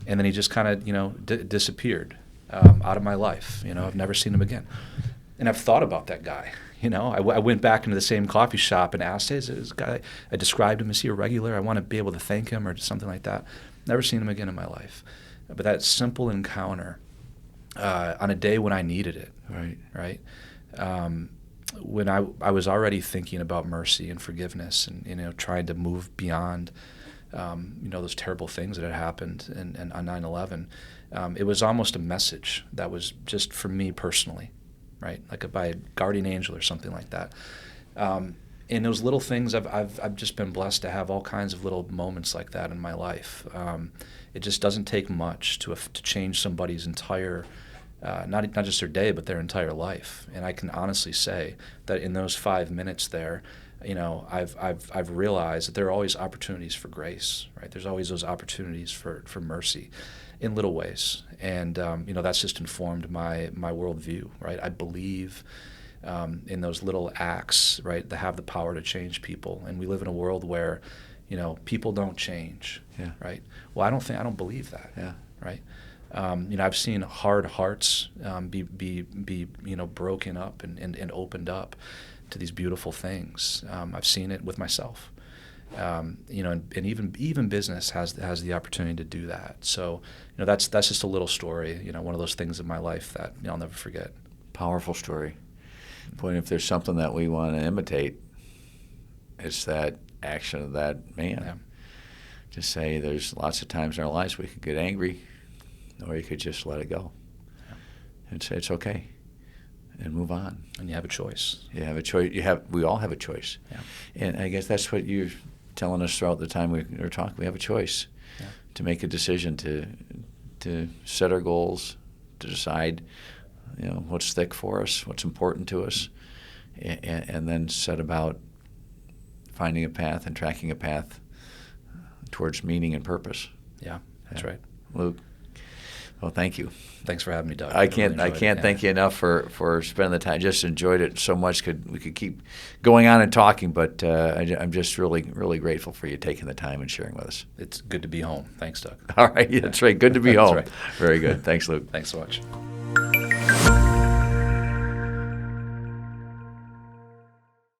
And then he just kind of, disappeared out of my life. I've never seen him again. And I've thought about that guy. I went back into the same coffee shop and asked, "Hey, is this guy," I described him, "is he a regular? I want to be able to thank him," or something like that. Never seen him again in my life. But that simple encounter on a day when I needed it, right? When I was already thinking about mercy and forgiveness and trying to move beyond those terrible things that had happened and on 9/11, it was almost a message that was just for me personally, right? Like by a guardian angel or something like that. In those little things, I've just been blessed to have all kinds of little moments like that in my life. It just doesn't take much to change somebody's entire not just their day, but their entire life. And I can honestly say that in those 5 minutes there, I've realized that there are always opportunities for grace, right? There's always those opportunities for mercy in little ways. And, that's just informed my worldview, right? I believe in those little acts, right, that have the power to change people. And we live in a world where, people don't change, right? Well, I don't believe that, right? I've seen hard hearts be broken up and opened up to these beautiful things. I've seen it with myself. And even business has the opportunity to do that. So, that's just a little story. One of those things in my life that I'll never forget. Powerful story. Boy, if there's something that we want to imitate, it's that action of that man. Yeah. To say there's lots of times in our lives we could get angry, or you could just let it go and say it's okay and move on. And you have a choice. You have a choice. We all have a choice. Yeah. And I guess that's what you're telling us throughout the time we were talking. We have a choice to make a decision, to set our goals, to decide what's thick for us, what's important to us, and then set about finding a path and tracking a path towards meaning and purpose. Yeah, that's right. Luke, well, thank you. Thanks for having me, Doug. I can't thank you enough for spending the time. Just enjoyed it so much. We could keep going on and talking, but I'm just really, really grateful for you taking the time and sharing with us. It's good to be home. Thanks, Doug. All right, that's right. Good to be home. Right. Very good. Thanks, Luke. Thanks so much.